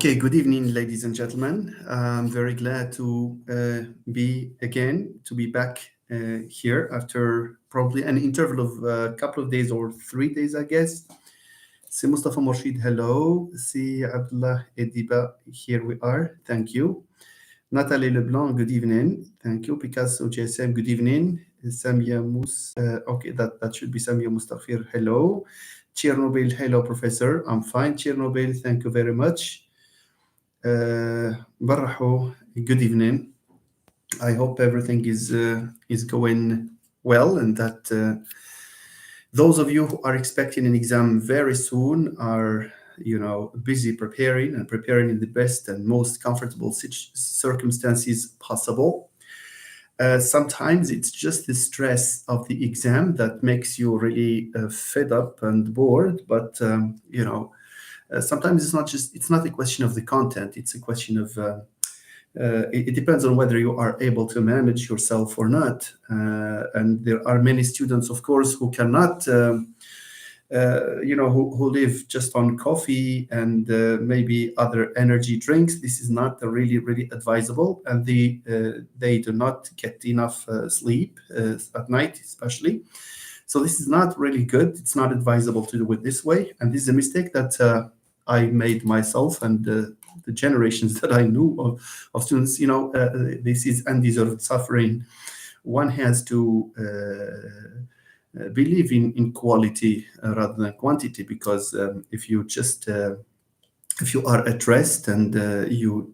Okay, good evening, ladies and gentlemen. I'm very glad to be back here after probably an interval of a couple of days or 3 days, I guess. See Mustafa Morshid, hello. See Abdullah Ediba, here we are. Thank you. Nathalie Leblanc, good evening. Thank you. Picasso JSM, good evening. Samia okay, that should be Samia Mustafir, hello. Chernobyl, hello, Professor. I'm fine, Chernobyl. Thank you very much. Baraho, good evening. I hope everything is going well, and that those of you who are expecting an exam very soon are, busy preparing in the best and most comfortable circumstances possible. Sometimes it's just the stress of the exam that makes you really fed up and bored, but sometimes it's not a question of the content, it's a question of it depends on whether you are able to manage yourself or not. And there are many students, of course, who cannot who live just on coffee and maybe other energy drinks. This is not really advisable, and they do not get enough sleep at night, especially. So this is not really good. It's not advisable to do it this way, and this is a mistake that I made myself and the generations that I knew of students. This is undeserved suffering. One has to believe in quality rather than quantity, because if you are at rest and you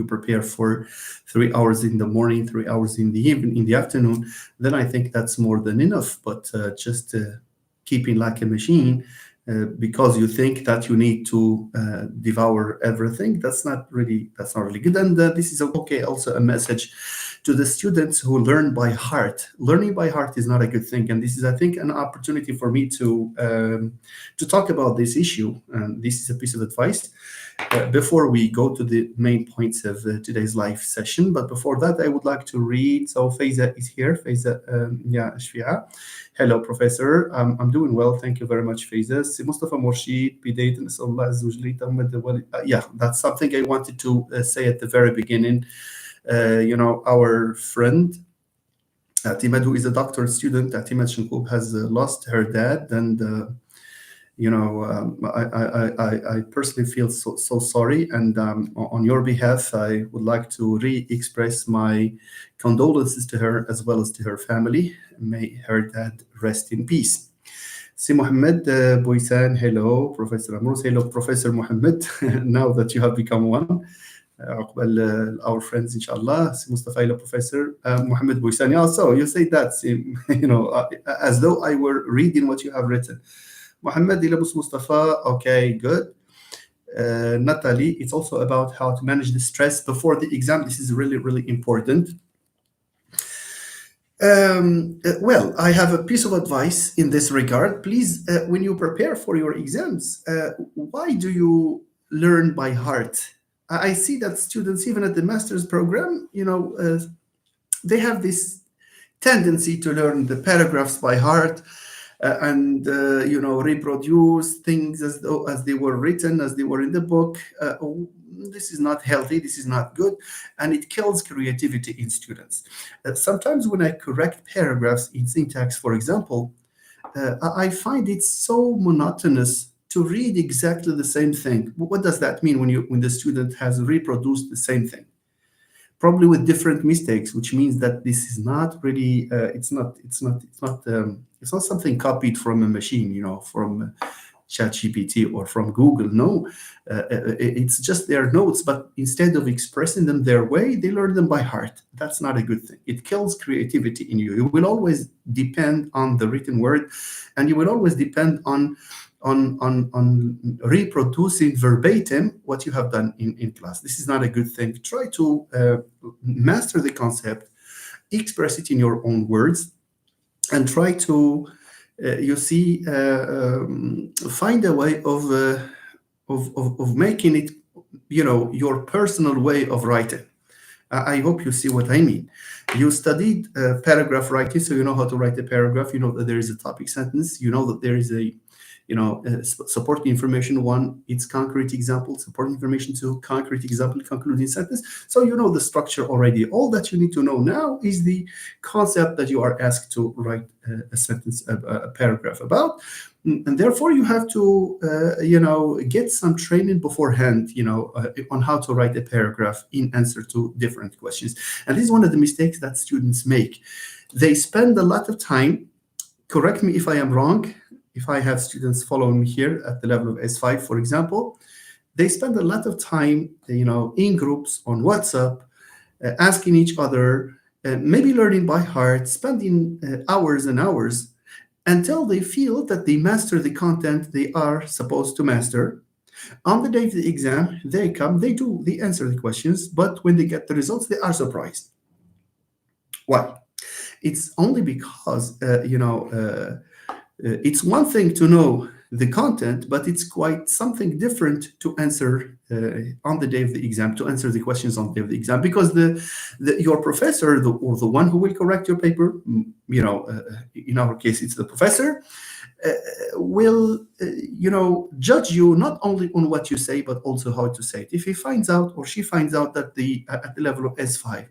prepare for 3 hours in the morning, 3 hours in the evening, in the afternoon, then I think that's more than enough. But just keeping like a machine because you think that you need to devour everything, that's not really good. And this is okay, also a message to the students who learn by heart. Learning by heart is not a good thing, and this is, I think, an opportunity for me to talk about this issue. And this is a piece of advice before we go to the main points of today's live session. But before that, I would like to read. So Faiza is here. Faiza, Shfi'a. Hello, Professor. I'm doing well. Thank you very much, Faiza. Mustafa Morshid, بداية نسأل الله عز وجل يتمد yeah, that's something I wanted to say at the very beginning. Our friend Timad, who is a doctoral student, Timad Shankub, has lost her dad, and I personally feel so sorry. And on your behalf, I would like to re-express my condolences to her as well as to her family. May her dad rest in peace. Si Mohammed Boysan, hello, Professor Amrous, hello, Professor Mohammed. Now that you have become one. Our friends, inshallah. Si Mustafa, hello, Professor Mohammed Boysan. Yeah, so you say that, as though I were reading what you have written. Mohammed Ilabus Mustafa, okay, good. Natalie, it's also about how to manage the stress before the exam. This is really important. Well, I have a piece of advice in this regard. Please, when you prepare for your exams, why do you learn by heart? I see that students, even at the master's program, they have this tendency to learn the paragraphs by heart and reproduce things as they were written, as they were in the book. This is not healthy. This is not good, and it kills creativity in students. Sometimes when I correct paragraphs in syntax, for example, I find it so monotonous to read exactly the same thing. What does that mean when the student has reproduced the same thing? Probably with different mistakes, which means that this is not really. It's not something copied from a machine, from ChatGPT or from Google. No, it's just their notes, but instead of expressing them their way, they learn them by heart. That's not a good thing. It kills creativity in you. You will always depend on the written word, and you will always depend on reproducing verbatim what you have done in class. This is not a good thing. Try to master the concept, express it in your own words, and try to find a way of making it your personal way of writing. I hope you see what I mean. You studied paragraph writing, so you know how to write a paragraph. You know that there is a topic sentence. You know that there is a Supporting information one, it's concrete example. Supporting information two, concrete example, concluding sentence. So you know the structure already. All that you need to know now is the concept that you are asked to write a sentence, a paragraph about. And therefore you have to get some training beforehand, on how to write a paragraph in answer to different questions. And this is one of the mistakes that students make. They spend a lot of time, correct me if I am wrong, if I have students following me here at the level of S5, for example, they spend a lot of time, in groups on WhatsApp, asking each other, maybe learning by heart, spending hours and hours until they feel that they master the content they are supposed to master. On the day of the exam, they come, they answer the questions, but when they get the results, they are surprised. Why? It's only because, it's one thing to know the content, but it's quite something different to answer on the day of the exam, to answer the questions on the day of the exam, because your professor, or the one who will correct your paper, in our case, it's the professor, will, judge you not only on what you say, but also how to say it. If he finds out, or she finds out, that at the level of S5,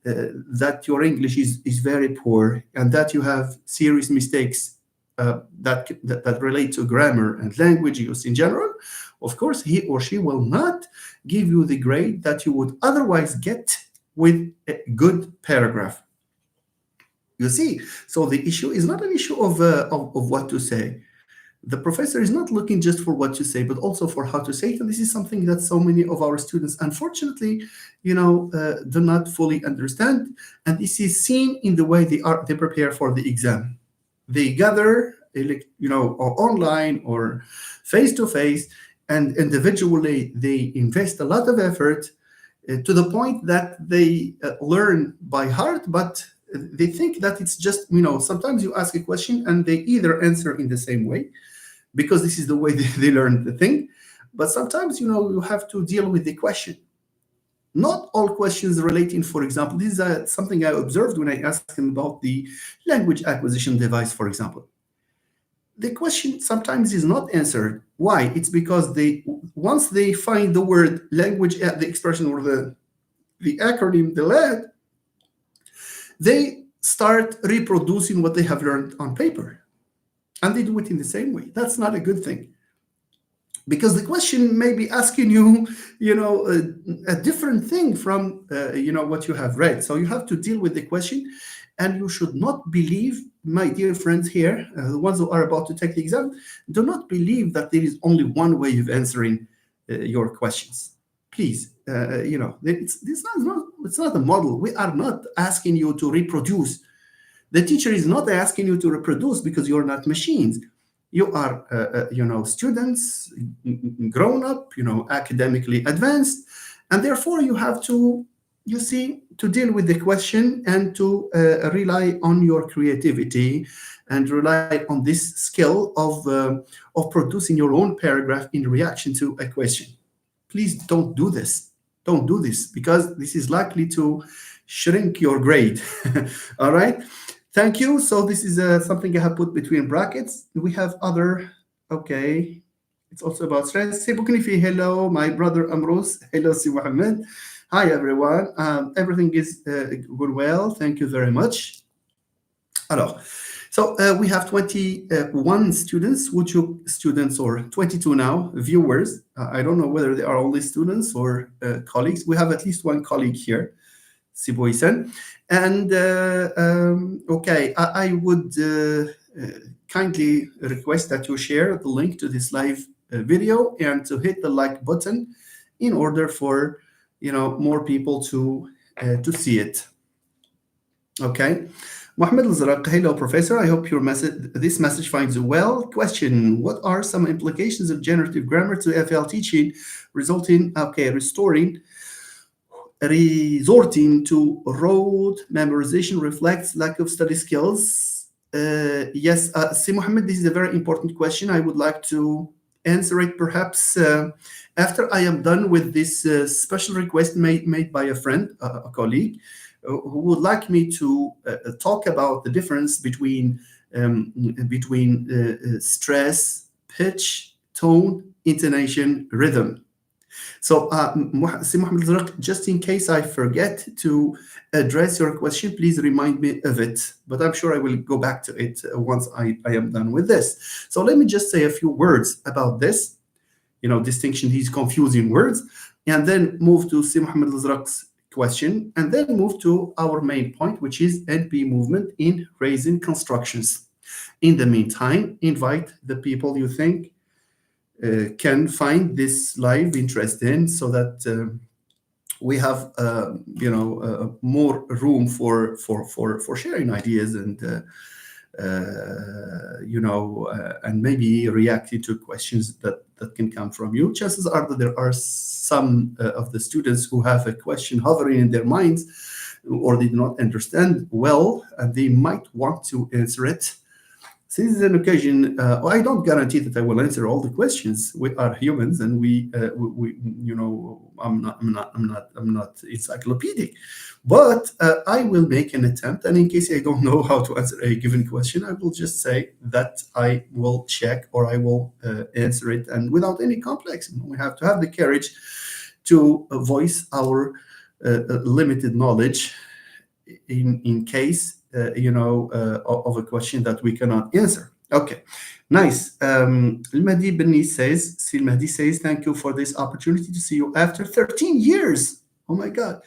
that your English is very poor, and that you have serious mistakes that relate to grammar and language use in general, of course, he or she will not give you the grade that you would otherwise get with a good paragraph. You see, so the issue is not an issue of what to say. The professor is not looking just for what you say, but also for how to say it. And this is something that so many of our students, unfortunately, do not fully understand. And this is seen in the way they prepare for the exam. They gather, or online or face to face, and individually they invest a lot of effort to the point that they learn by heart, but they think that it's just, sometimes you ask a question and they either answer in the same way, because this is the way they learn the thing. But sometimes, you have to deal with the question. Not all questions relating, for example, this is something I observed when I asked him about the language acquisition device, for example. The question sometimes is not answered. Why? It's because once they find the word language, the expression, or the acronym, the LAD, they start reproducing what they have learned on paper. And they do it in the same way. That's not a good thing. Because the question may be asking you, a different thing from, what you have read. So you have to deal with the question, and you should not believe, my dear friends here, the ones who are about to take the exam, do not believe that there is only one way of answering your questions. Please, it's not a model. We are not asking you to reproduce. The teacher is not asking you to reproduce because you're not machines. You are, students, grown up, academically advanced, and therefore you have to, to deal with the question and to rely on your creativity and rely on this skill of producing your own paragraph in reaction to a question. Please don't do this. Don't do this, because this is likely to shrink your grade. All right. Thank you. So this is something I have put between brackets. We have other, okay. It's also about stress. Sibuknifi, hello, my brother Amrus. Hello, Si Mohammed. Hi, everyone. Everything is good well. Thank you very much. Alors, so we have 21 students, students, or 22 now, viewers. I don't know whether they are only students or colleagues. We have at least one colleague here, Siboisen. And okay, I would kindly request that you share the link to this live video and to hit the like button in order for more people to see it. Okay. Mohammed Al-Zaraq, hello, Professor. I hope this message finds you well. Question: what are some implications of generative grammar to FL teaching, resorting to rote memorization reflects lack of study skills? Yes, Si Mohammed, this is a very important question. I would like to answer it perhaps after I am done with this special request made by a friend, a colleague, who would like me to talk about the difference between between stress, pitch, tone, intonation, rhythm. So, Si Mohammed Zarq, just in case I forget to address your question, please remind me of it. But I'm sure I will go back to it once I am done with this. So, let me just say a few words about this, distinction these confusing words, and then move to Si Mohammed Zarq's question, and then move to our main point, which is NP movement in raising constructions. In the meantime, invite the people you think can find this live interesting so that we have more room for sharing ideas and maybe reacting to questions that can come from you. Chances are that there are some of the students who have a question hovering in their minds or they do not understand well, and they might want to answer it. This is an occasion. I don't guarantee that I will answer all the questions. We are humans, and I'm not encyclopedic, but I will make an attempt. And in case I don't know how to answer a given question, I will just say that I will check or I will answer it, and without any complex. We have to have the courage to voice our limited knowledge in case of a question that we cannot answer. Okay, nice. Al-Mahdi Beni says, Sil Mahdi says, thank you for this opportunity to see you after 13 years. Oh my God.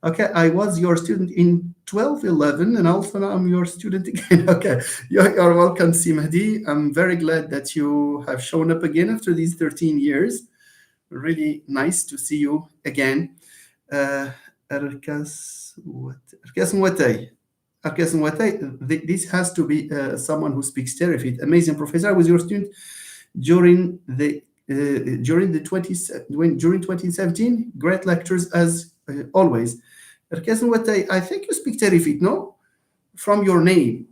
Okay, I was your student in 1211, and also now I'm your student again. Okay, you're welcome, Si Mahdi. I'm very glad that you have shown up again after these 13 years. Really nice to see you again. Arkas Mwatay. This has to be someone who speaks Terrifit. Amazing professor. I was your student during the 2017. Great lectures as always. I think you speak Terrifit, no? From your name.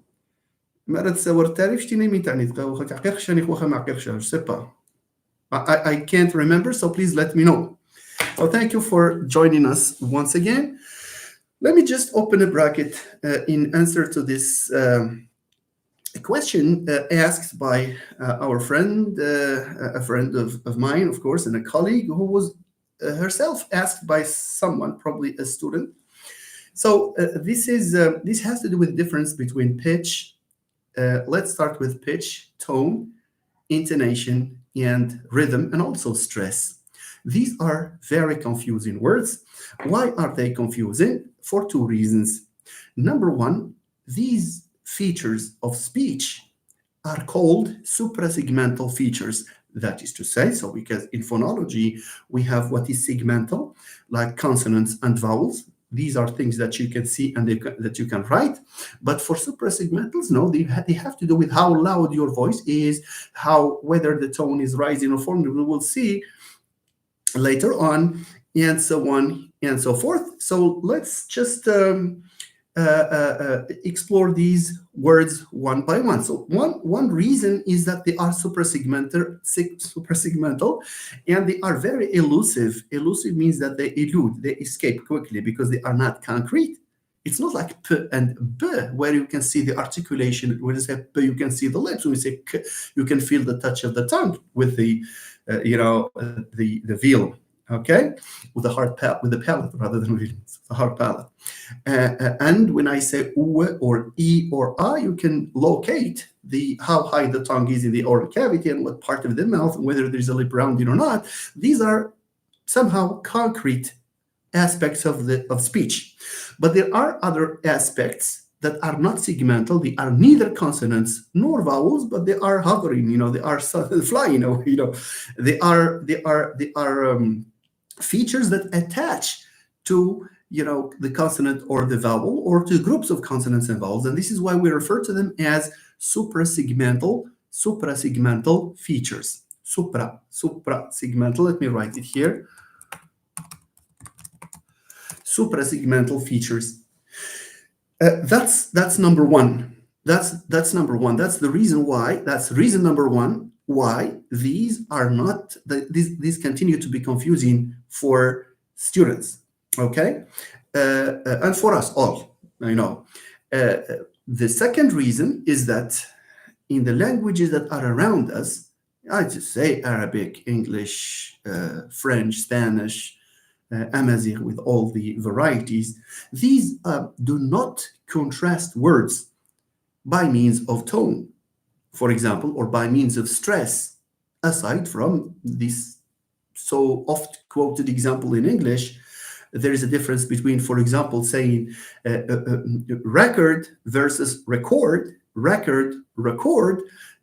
I can't remember, so please let me know. So thank you for joining us once again. Let me just open a bracket in answer to this question asked by our friend, a friend of mine, of course, and a colleague who was herself asked by someone, probably a student. So this has to do with difference between pitch. Let's start with pitch, tone, intonation, and rhythm, and also stress. These are very confusing words. Why are they confusing? For two reasons. Number one, these features of speech are called suprasegmental features. That is to say, so because in phonology, we have what is segmental, like consonants and vowels. These are things that you can see and that you can write. But for suprasegmentals, no, they have to do with how loud your voice is, whether the tone is rising or falling. We will see later on, and so on and so forth. So let's just explore these words one by one. So one reason is that they are suprasegmental, and they are very elusive. Elusive means that they elude, they escape quickly because they are not concrete. It's not like p and b, where you can see the articulation. When you say p, you can see the lips. When you say k, you can feel the touch of the tongue with the the veal, okay, with the palate rather than veal, the hard palate. And when I say u or e or a, you can locate how high the tongue is in the oral cavity and what part of the mouth, and whether there's a lip rounding or not. These are somehow concrete aspects of speech, but there are other aspects that are not segmental. They are neither consonants nor vowels, but they are hovering. They are flying. They are features that attach to the consonant or the vowel, or to groups of consonants and vowels, and this is why we refer to them as suprasegmental features. Suprasegmental. Let me write it here. Suprasegmental features. That's number one. That's number one. That's the reason why. That's reason number one why these are not. These continue to be confusing for students. Okay, and for us all. The second reason is that in the languages that are around us, I just say Arabic, English, French, Spanish, Amazigh with all the varieties, these do not contrast words by means of tone, for example, or by means of stress, aside from this so oft quoted example in English. There is a difference between, for example, saying record versus record, record.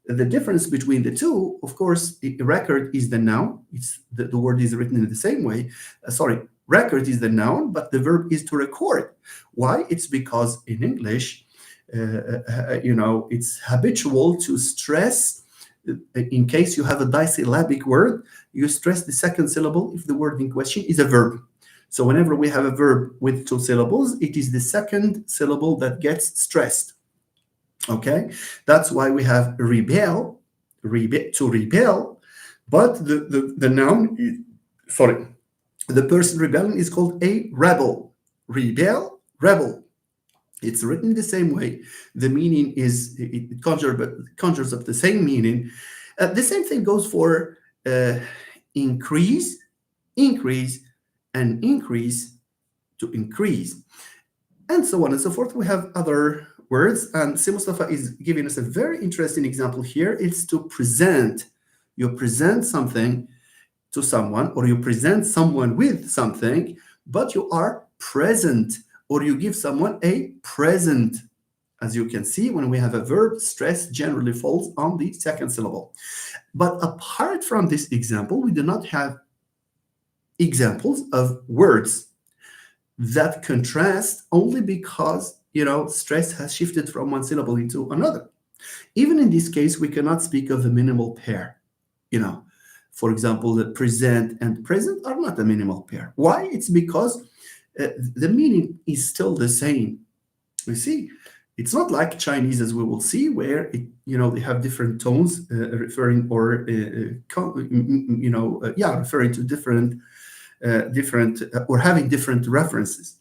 The difference between the two, of course, record is the noun. It's the word is written in the same way. Sorry, record is the noun, but the verb is to record. Why? It's because in English, it's habitual to stress. In case you have a disyllabic word, you stress the second syllable if the word in question is a verb. So whenever we have a verb with two syllables, it is the second syllable that gets stressed. Okay, that's why we have rebel, to rebel, but the noun, sorry, the person rebelling is called a rebel. Rebel, rebel. It's written the same way. The meaning is it conjures up the same meaning. The same thing goes for increase, increase, and increase to increase, and so on and so forth. We have other words, and Si Mustafa is giving us a very interesting example here. It's to present. You present something to someone, or you present someone with something, but you are present, or you give someone a present. As you can see, when we have a verb, stress generally falls on the second syllable. But apart from this example, we do not have examples of words that contrast only because stress has shifted from one syllable into another. Even in this case, we cannot speak of a minimal pair. For example, the present and present are not a minimal pair. Why? It's because the meaning is still the same. You see, it's not like Chinese, as we will see, where they have different tones referring to different or having different references.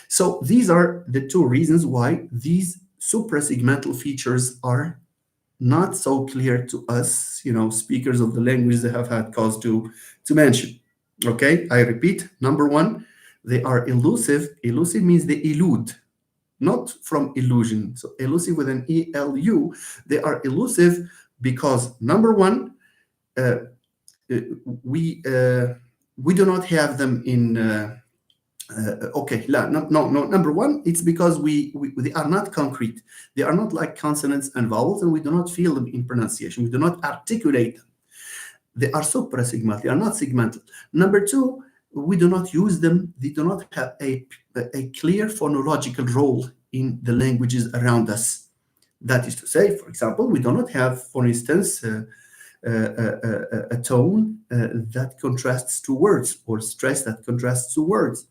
So these are the two reasons why these suprasegmental features are not so clear to us, speakers of the language that have had cause to mention. Okay, I repeat, number one, they are elusive. Elusive means they elude, not from illusion. So elusive with an E-L-U, they are elusive because number one, we do not have them in no. Number one, it's because they are not concrete. They are not like consonants and vowels, and we do not feel them in pronunciation. We do not articulate them. They are suprasegmental. They are not segmental. Number two, we do not use them. They do not have a clear phonological role in the languages around us. That is to say, for example, we do not have, for instance, a tone that contrasts two words, or stress that contrasts two words,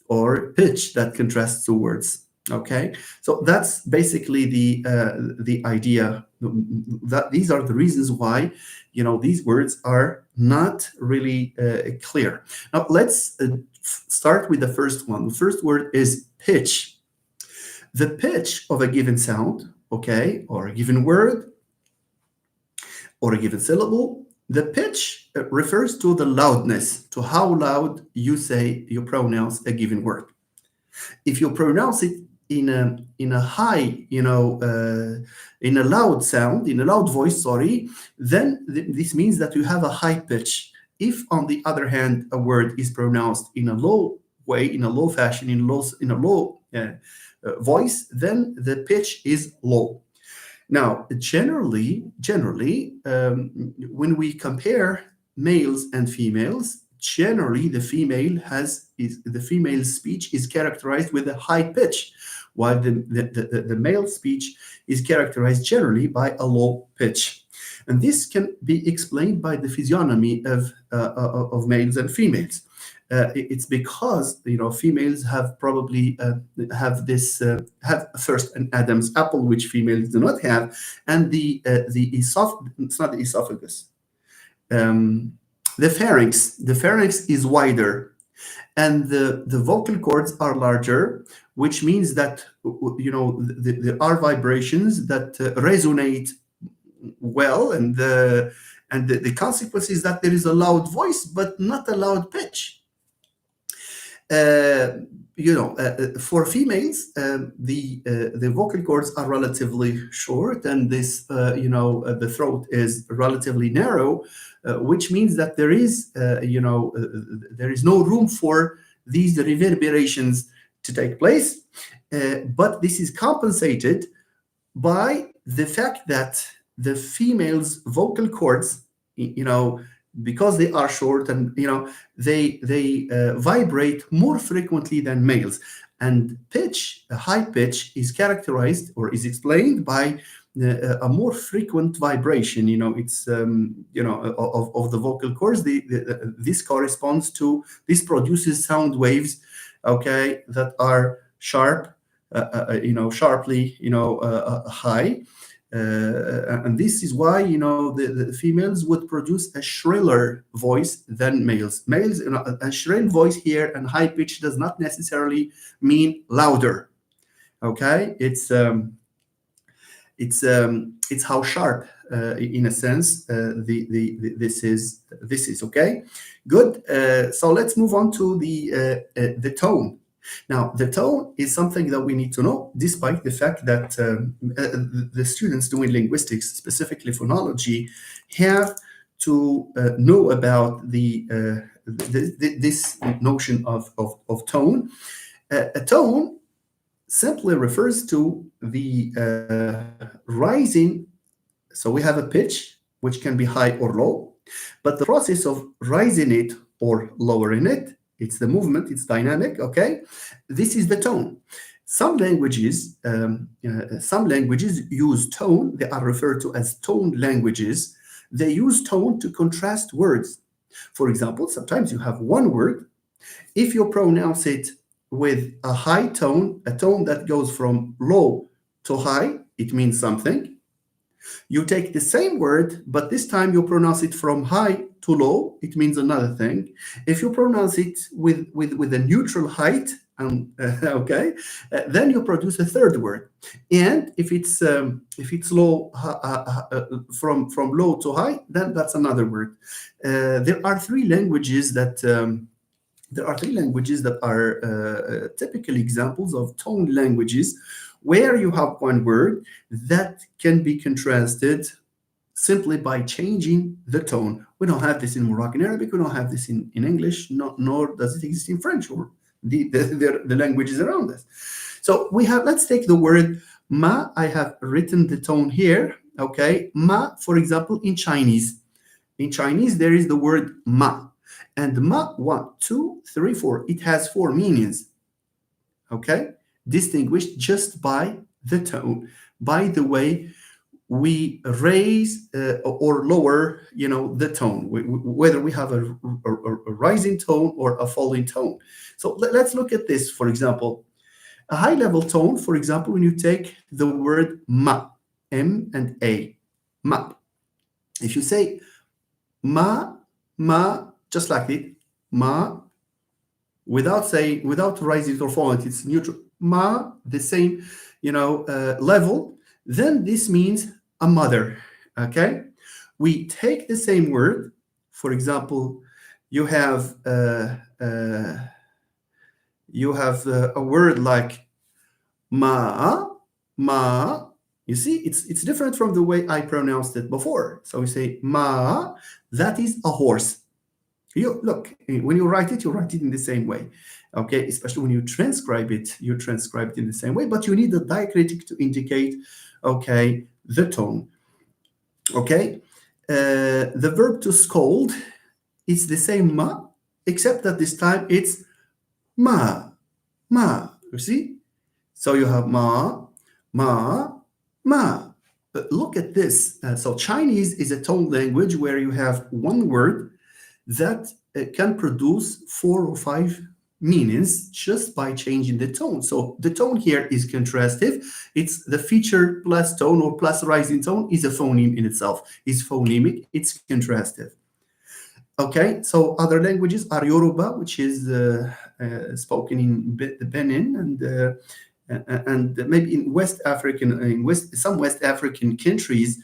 or pitch that contrasts two words. Okay, so that's basically the idea. That these are the reasons why these words are not really clear. Now let's start with the first one. The first word is pitch. The pitch of a given sound, okay, or a given word, or a given syllable. The pitch refers to the loudness, to how loud you pronounce a given word. If you pronounce it in a high, in a loud sound, in a loud voice, then this means that you have a high pitch. If, on the other hand, a word is pronounced in a low way, in a low fashion, in a low voice, then the pitch is low. Now, generally, when we compare males and females, generally the female speech is characterized with a high pitch, while the male speech is characterized generally by a low pitch. And this can be explained by the physiognomy of males and females. It's because females have probably have first an Adam's apple, which females do not have, and it's not the esophagus. The pharynx. The pharynx is wider, and the vocal cords are larger, which means that there are vibrations that resonate well, and the consequence is that there is a loud voice but not a loud pitch. uh, for females, the vocal cords are relatively short, and the throat is relatively narrow, which means that there is no room for these reverberations to take place. But this is compensated by the fact that the female's vocal cords, because they are short, and they vibrate more frequently than males. And pitch, a high pitch, is characterized or is explained by a more frequent vibration. It's of the vocal cords. This corresponds to, this produces sound waves, okay, that are sharply, high. And this is why, the females would produce a shriller voice than males. Males, a shrill voice here and high pitch does not necessarily mean louder. Okay, it's how sharp, in a sense, this is okay. Good. So let's move on to the tone. Now, the tone is something that we need to know, despite the fact that the students doing linguistics, specifically phonology, have to know about this notion of tone. A tone simply refers to the rising. So we have a pitch, which can be high or low, but the process of rising it or lowering it, it's the movement, it's dynamic, okay? This is the tone. Some languages use tone. They are referred to as tone languages. They use tone to contrast words. For example, sometimes you have one word. If you pronounce it with a high tone, a tone that goes from low to high, it means something. You take the same word, but this time you pronounce it from high to low, it means another thing. If you pronounce it with a neutral height, okay, then you produce a third word. And if it's low, from low to high, then that's another word. There are three languages that are typical examples of tone languages, where you have one word that can be contrasted simply by changing the tone. We don't have this in Moroccan Arabic, we don't have this in English, nor does it exist in French or the languages around us. So let's take the word ma. I have written the tone here, okay? Ma, for example, in Chinese. In Chinese, there is the word ma. And ma, 1, 2, 3, 4, it has 4 meanings, okay? Distinguished just by the tone, by the way we raise or lower, the tone, whether we have a rising tone or a falling tone. So let's look at this. For example, a high level tone, for example, when you take the word ma, M and A, ma. If you say ma, just like it, ma, without rising or falling, it's neutral. Ma, the same, level, then this means a mother, okay? We take the same word. For example, you have a word like ma. You see, it's different from the way I pronounced it before. So we say ma, that is a horse. Look, when you write it in the same way, okay? Especially when you transcribe it in the same way, but you need the diacritic to indicate, okay, the tone, okay? The verb to scold is the same ma, except that this time it's ma, you see? So you have ma. Look at this. So Chinese is a tone language where you have one word that can produce 4 or 5 meanings just by changing the tone. So the tone here is contrastive. It's the feature plus tone or plus rising tone is a phoneme in itself. It's phonemic, it's contrastive. Okay, so other languages are Yoruba, which is spoken in Benin and maybe in some West African countries.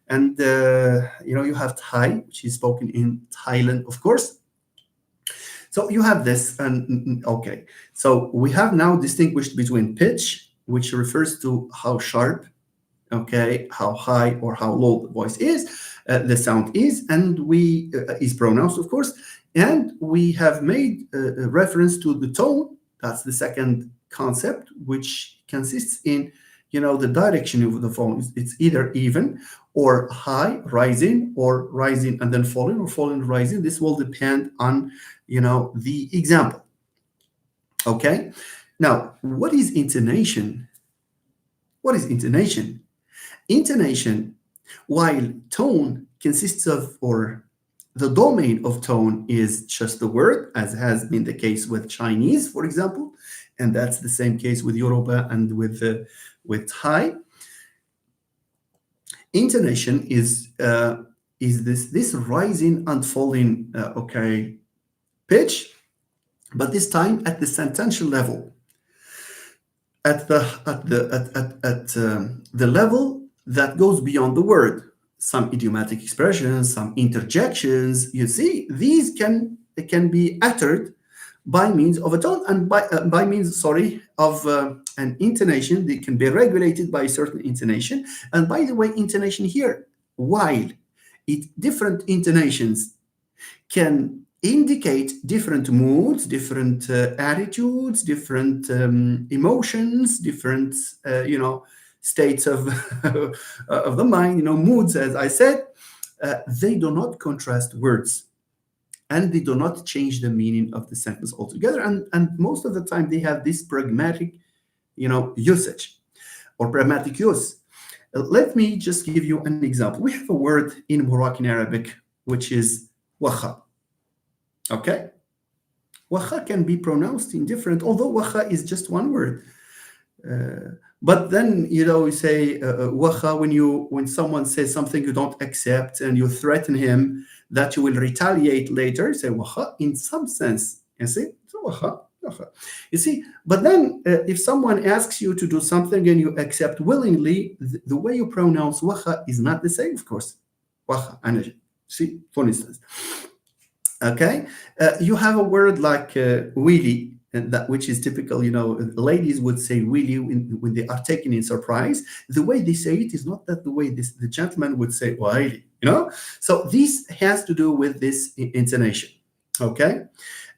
And you have Thai, which is spoken in Thailand, of course. So you have this, and okay. So we have now distinguished between pitch, which refers to how sharp, okay, how high or how low the voice is, the sound is, and we is pronounced, of course, and we have made a reference to the tone. That's the second concept, which consists in the direction of the phone. It's either even or high, rising, or rising and then falling, or falling, rising. This will depend on the example. Okay. Now, what is intonation? What is intonation? Intonation, while tone consists of, or the domain of tone is just the word, as has been the case with Chinese, for example, and that's the same case with Yoruba and with Thai. Intonation is this rising and falling, pitch, but this time at the sentential level, at the level that goes beyond the word. Some idiomatic expressions, some interjections. You see, these can be uttered by means of a tone and by means, of an intonation. They can be regulated by a certain intonation. And by the way, intonation here, while different intonations can indicate different moods, different attitudes, different emotions, different states of of the mind, moods, as I said. They do not contrast words, and they do not change the meaning of the sentence altogether. And most of the time, they have this pragmatic, usage or pragmatic use. Let me just give you an example. We have a word in Moroccan Arabic which is wakha. Okay? Wakha can be pronounced in different, although wakha is just one word. But then, you say wakha when someone says something you don't accept and you threaten him that you will retaliate later. You say wakha in some sense. You see? So wakha. You see, but then if someone asks you to do something and you accept willingly, the way you pronounce wakha is not the same, of course. Wakha, see, for instance. Okay, you have a word like wheelie, and which is typical. Ladies would say wheelie when they are taken in surprise. The way they say it is not that the way the gentleman would say wheelie. So this has to do with this intonation. Okay,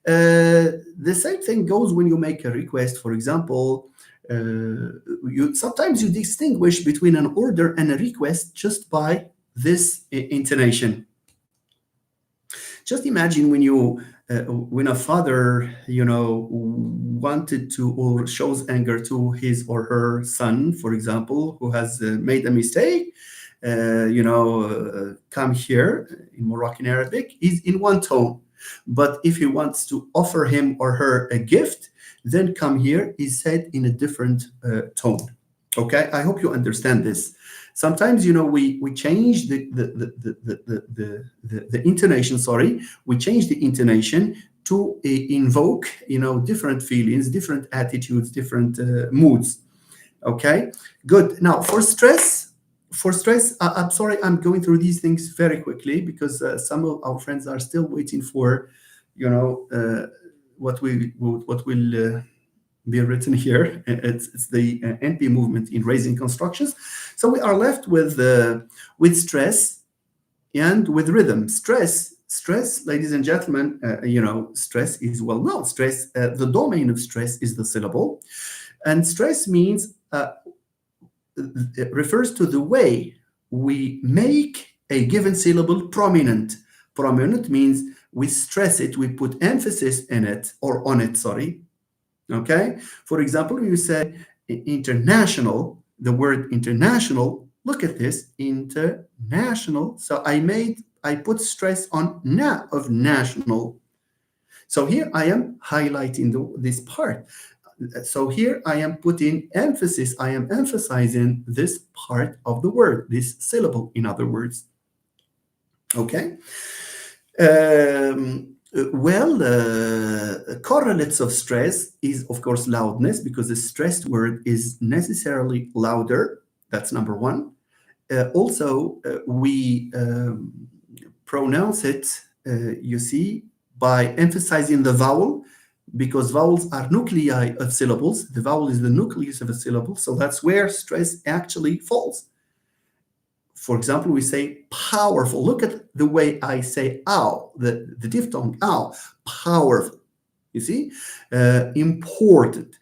the same thing goes when you make a request. For example, sometimes you distinguish between an order and a request just by this intonation. Just imagine when a father, wanted to or shows anger to his or her son, for example, who has made a mistake. Come here in Moroccan Arabic is in one tone, but if he wants to offer him or her a gift, then come here is said in a different tone. Okay, I hope you understand this. Sometimes we change the intonation. We change the intonation to invoke different feelings, different attitudes, different moods. Okay, good. Now for stress, I'm sorry, I'm going through these things very quickly because some of our friends are still waiting for what will be written here. It's the NP movement in raising constructions. So we are left with stress and with rhythm. Stress, ladies and gentlemen, stress is well known. Stress, the domain of stress is the syllable, and stress means it refers to the way we make a given syllable prominent. Prominent means we stress it, we put emphasis in it or on it. Okay, for example, when you say international, the word international, look at this, international. So I put stress on of national. So here I am highlighting this part. So here I am putting emphasis, I am emphasizing this part of the word, this syllable, in other words. Okay. Correlates of stress is, of course, loudness, because the stressed word is necessarily louder. That's number one. Also, we pronounce it, you see, by emphasizing the vowel, because vowels are nuclei of syllables. The vowel is the nucleus of a syllable, so that's where stress actually falls. For example, we say powerful. Look at the way I say ow, the diphthong ow, powerful. You see, important.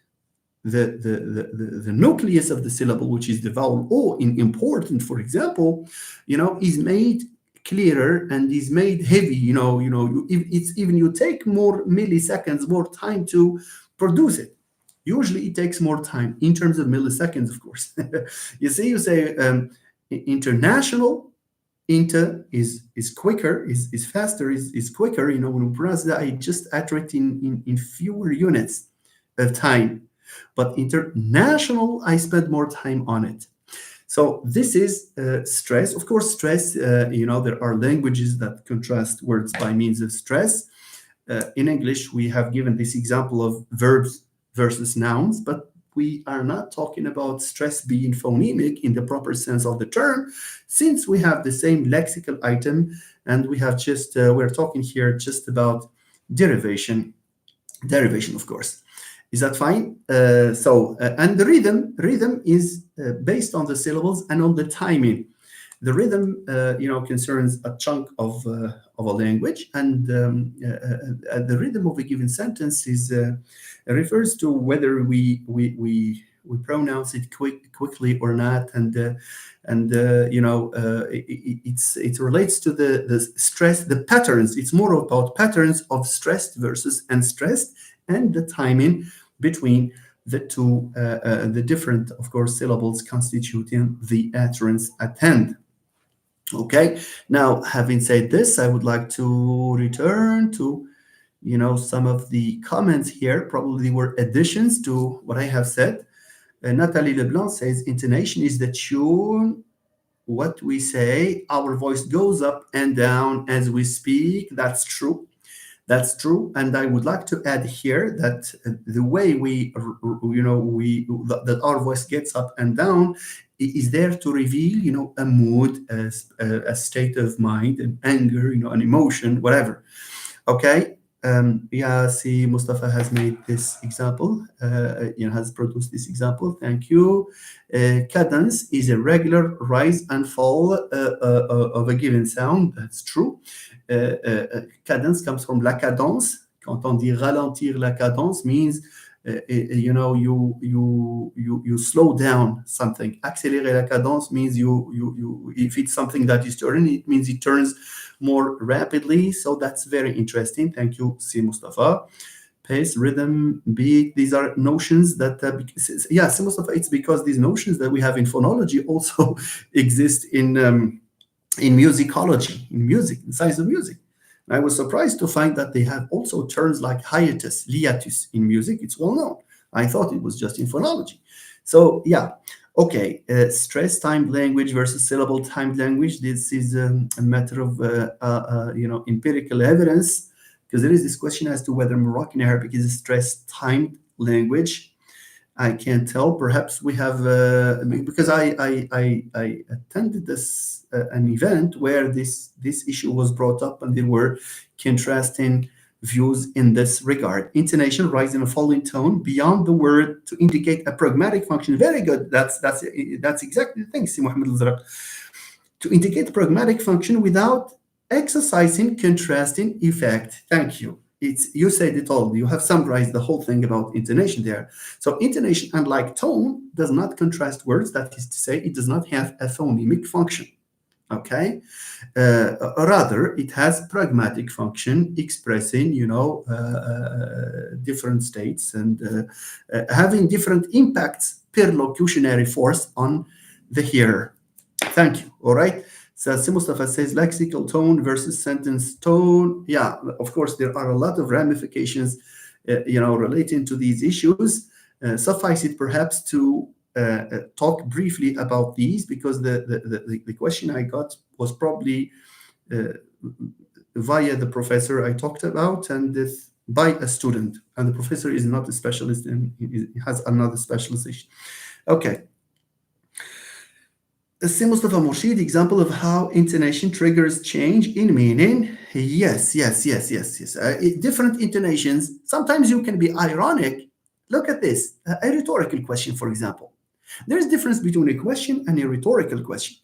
The nucleus of the syllable, which is the vowel O in important, for example, is made clearer and is made heavy. It's even you take more milliseconds, more time to produce it. Usually, it takes more time in terms of milliseconds, of course. You say international. Inter is quicker, is faster, is quicker. When we pronounce that, I just utter it in fewer units of time. But international, I spend more time on it. So this is stress. Of course, stress, there are languages that contrast words by means of stress. In English, we have given this example of verbs versus nouns, but we are not talking about stress being phonemic in the proper sense of the term, since we have the same lexical item, and we have we're talking here just about derivation, of course. Is that fine? And the rhythm is based on the syllables and on the timing. The rhythm, concerns a chunk of a language, and the rhythm of a given sentence refers to whether we pronounce it quickly or not, and it relates to the stress, the patterns. It's more about patterns of stressed versus unstressed, and the timing between the two, the different, of course, syllables constituting the utterance at hand. Okay, now having said this, I would like to return to some of the comments here. Probably were additions to what I have said. Nathalie Leblanc says intonation is the tune. What we say, our voice goes up and down as we speak. That's true. That's true, and I would like to add here that the way that our voice gets up and down is there to reveal, a mood, a state of mind, an anger, an emotion, whatever. Okay. Yeah, see, Mustafa has made this example, has produced this example. Thank you. Cadence is a regular rise and fall of a given sound. That's true. Cadence comes from la cadence. Quand on dit ralentir la cadence means, you slow down something. Accélérer la cadence means you if it's something that is turning, it means it turns more rapidly. So that's very interesting. Thank you, Si Mustafa. Pace, rhythm, beat, these are notions that, Si Mustafa, it's because these notions that we have in phonology also exist in musicology, in science of music. And I was surprised to find that they have also terms like hiatus, liatus in music. It's well known. I thought it was just in phonology. So yeah, okay. Stress timed language versus syllable timed language. This is a matter of empirical evidence, because there is this question as to whether Moroccan Arabic is a stress timed language. I can't tell. Perhaps we have because I attended this an event where this issue was brought up, and there were contrasting views in this regard. Intonation, rising and falling tone beyond the word to indicate a pragmatic function. Very good. That's exactly the thing, Si Mohammed Al-Zaraq. To indicate pragmatic function without exercising contrasting effect. Thank you. You said it all. You have summarized the whole thing about intonation there. So intonation, unlike tone, does not contrast words. That is to say, it does not have a phonemic function. Okay, rather it has pragmatic function, expressing different states and having different impacts per locutionary force on the hearer. Thank you. All right. So Mustafa says lexical tone versus sentence tone. Yeah, of course, there are a lot of ramifications, relating to these issues. Suffice it perhaps to talk briefly about these, because the question I got was probably via the professor I talked about, and this by a student, and the professor is not a specialist and he has another specialization. Okay. See, Mustafa Murshid, example of how intonation triggers change in meaning. Yes, yes, yes, yes, yes. Different intonations. Sometimes you can be ironic. Look at this. A rhetorical question, for example. There is difference between a question and a rhetorical question.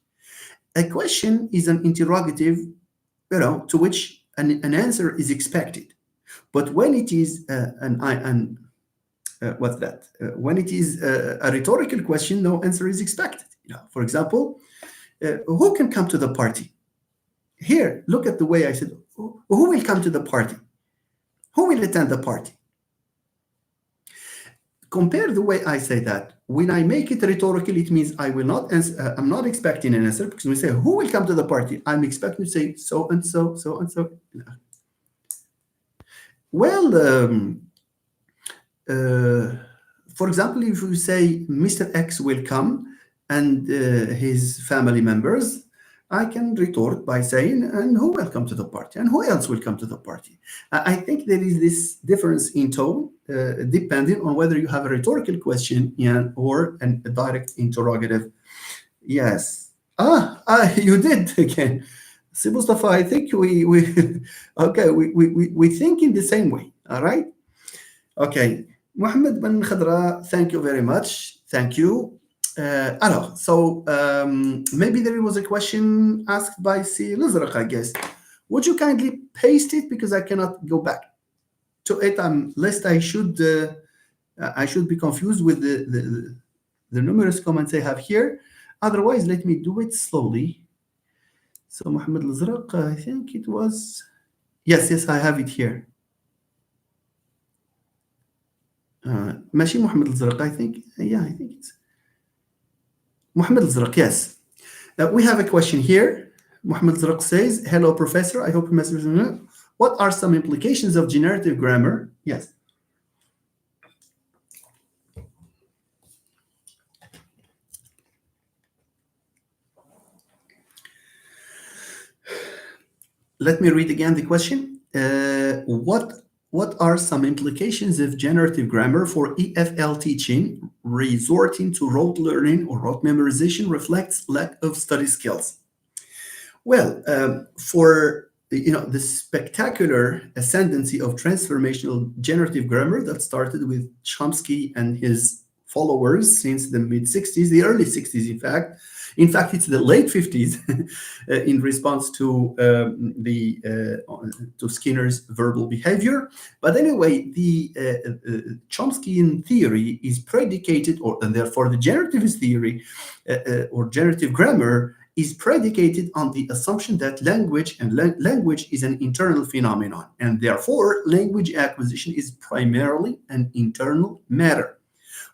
A question is an interrogative, to which an answer is expected. But when it is an what's that? When it is a rhetorical question, no answer is expected. For example, who can come to the party? Here, look at the way I said, who will come to the party? Who will attend the party? Compare the way I say that. When I make it rhetorical, it means I will not answer, I'm not expecting an answer, because when we say who will come to the party, I'm expecting to say so and so, so and so. Well, uh, for example, if we say Mr. X will come and his family members, I can retort by saying, and who will come to the party? And who else will come to the party? I think there is this difference in tone, depending on whether you have a rhetorical question or a direct interrogative. Yes. You did again. See, Mustafa, I think we okay, we think in the same way. All right. Okay, Mohammed Ben Khadra, thank you very much. Thank you. Alors, so maybe there was a question asked by C. Lizraq, I guess. Would you kindly paste it, because I cannot go back to it? Lest I should be confused with the numerous comments I have here. Otherwise, let me do it slowly. So Mohammed Lizraq, I think it was, yes, I have it here. ماشي محمد الزرق, I think. Yeah, I think it's Muhammad al-Zarq, yes. We have a question here. Muhammad al-Zarq says, hello, professor. I hope you message. What are some implications of generative grammar? Yes. Let me read again the question. What are some implications of generative grammar for EFL teaching? Resorting to rote learning or rote memorization reflects lack of study skills. Well, for the spectacular ascendancy of transformational generative grammar that started with Chomsky and his followers since the mid 60s, the early 60s, in fact. In fact, it's the late 50s in response to to Skinner's verbal behavior. But anyway, the Chomskyan theory is predicated, and therefore the generativist theory or generative grammar is predicated on the assumption that language is an internal phenomenon, and therefore language acquisition is primarily an internal matter.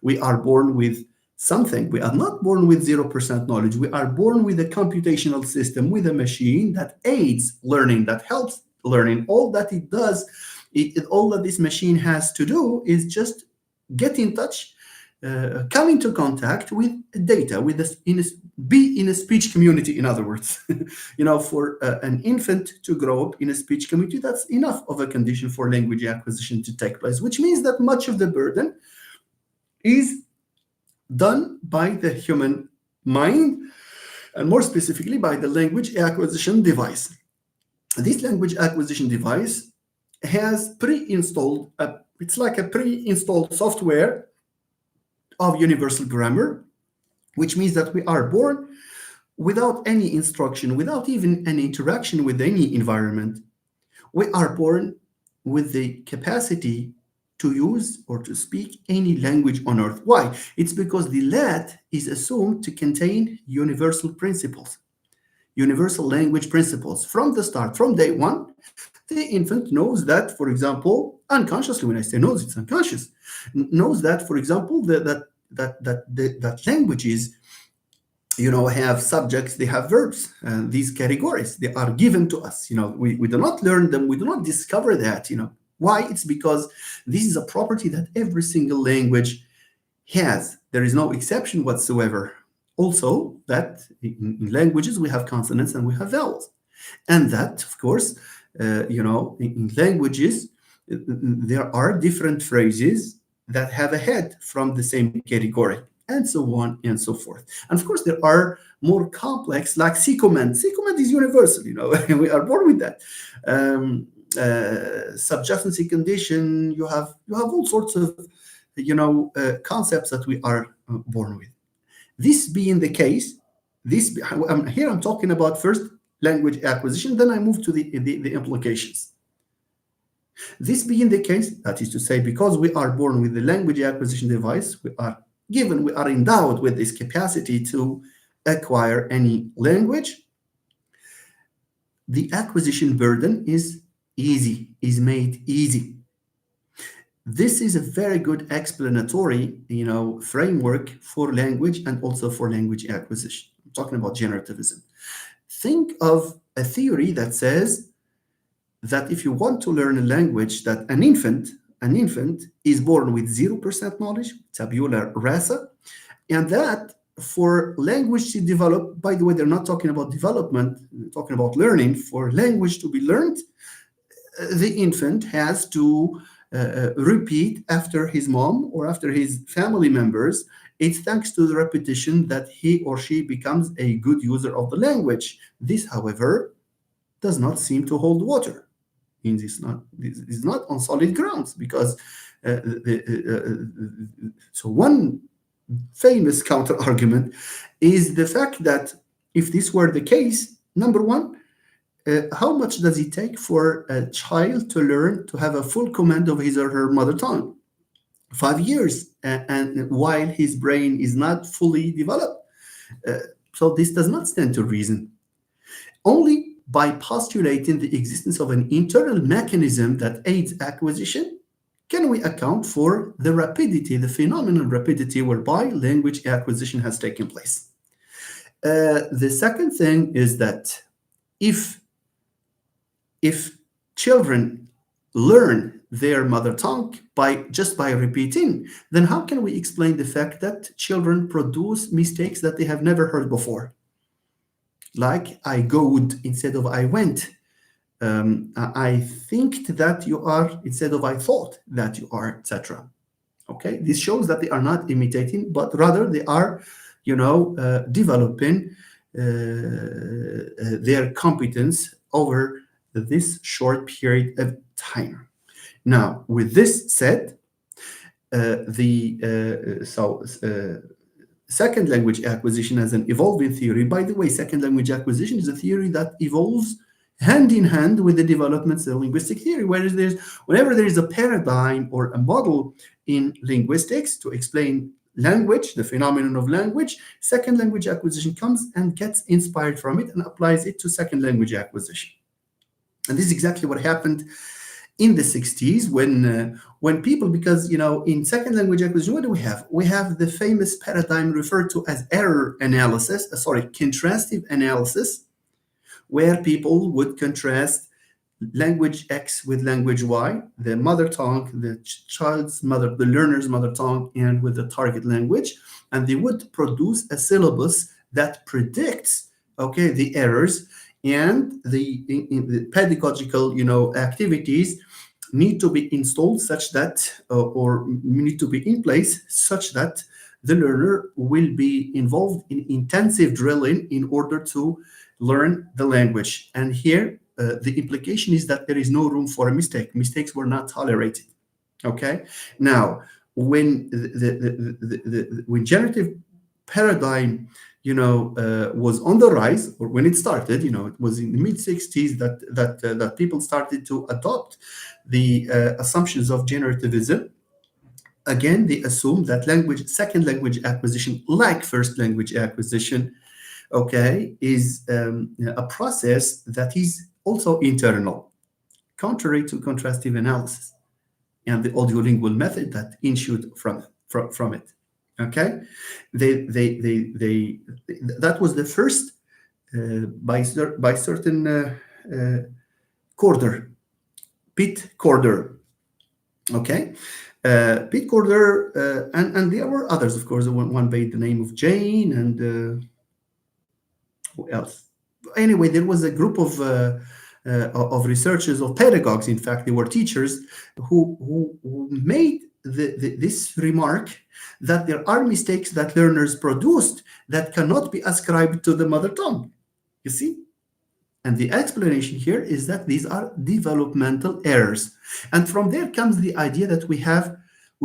We are born with something. We are not born with 0% knowledge. We are born with a computational system, with a machine that aids learning, that helps learning. All that it does, all that this machine has to do is just get in touch, come into contact with data, be in a speech community, in other words. For an infant to grow up in a speech community, that's enough of a condition for language acquisition to take place, which means that much of the burden is done by the human mind, and more specifically by the language acquisition device. This language acquisition device has pre-installed, it's like a pre-installed software of universal grammar, which means that we are born without any instruction, without even any interaction with any environment. We are born with the capacity to use or to speak any language on earth. Why? It's because the Lat is assumed to contain universal principles, universal language principles. From the start, from day one, the infant knows that, for example, unconsciously, when I say knows, it's unconscious, knows that, for example, that languages, have subjects, they have verbs, and these categories, they are given to us. We do not learn them, we do not discover that. Why? It's because this is a property that every single language has. There is no exception whatsoever. Also, that in languages we have consonants and we have vowels, and that, of course, in languages there are different phrases that have a head from the same category. and so on and so forth. And of course, there are more complex, like C command. C command is universal, we are born with that. Subjunctive condition, you have all sorts of concepts that we are born with. This being the case, here I'm talking about first language acquisition, then I move to the implications. This being the case, that is to say, because we are born with the language acquisition device, we are endowed with this capacity to acquire any language, the acquisition burden is made easy. This is a very good explanatory, framework for language and also for language acquisition. I'm talking about generativism. Think of a theory that says that if you want to learn a language, that an infant is born with 0% knowledge, tabula rasa, and that for language to develop, by the way, they're not talking about development, they're talking about learning. For language to be learned, the infant has to repeat after his mom or after his family members. It's thanks to the repetition that he or she becomes a good user of the language. This, however, does not seem to hold water. This is not on solid grounds, because so one famous counter argument is the fact that if this were the case, number one, how much does it take for a child to learn to have a full command of his or her mother tongue? 5 years, and while his brain is not fully developed. So this does not stand to reason. Only by postulating the existence of an internal mechanism that aids acquisition can we account for the rapidity, the phenomenal rapidity whereby language acquisition has taken place. The second thing is that if children learn their mother tongue just by repeating, then how can we explain the fact that children produce mistakes that they have never heard before? Like I goed instead of I went. I think that you are instead of I thought that you are, etc. Okay, this shows that they are not imitating, but rather they are, developing their competence over this short period of time. Now, with this said, second language acquisition as an evolving theory. By the way, second language acquisition is a theory that evolves hand in hand with the developments of linguistic theory, whenever there is a paradigm or a model in linguistics to explain language, the phenomenon of language, second language acquisition comes and gets inspired from it and applies it to second language acquisition. And this is exactly what happened in the 60s when people, because in second language acquisition, what do we have? We have the famous paradigm referred to as contrastive analysis, where people would contrast language X with language Y, the mother tongue, the child's mother, the learner's mother tongue, and with the target language, and they would produce a syllabus that predicts, the errors, and the pedagogical, activities need to be installed such that, or need to be in place such that the learner will be involved in intensive drilling in order to learn the language. And here, the implication is that there is no room for a mistake. Mistakes were not tolerated. Okay. Now, when when generative paradigm, was on the rise, or when it started, it was in the mid 60s that people started to adopt the assumptions of generativism. Again, they assumed that second language acquisition, like first language acquisition, is a process that is also internal, contrary to contrastive analysis and the audiolingual method that ensued from it. Okay, that was the first by certain Corder, Pete Corder. Okay, Pete Corder, and there were others, of course. One by the name of Jane, and who else? Anyway, there was a group of researchers, of pedagogues. In fact, they were teachers who made this remark that there are mistakes that learners produced that cannot be ascribed to the mother tongue. You see? And the explanation here is that these are developmental errors. And from there comes the idea that we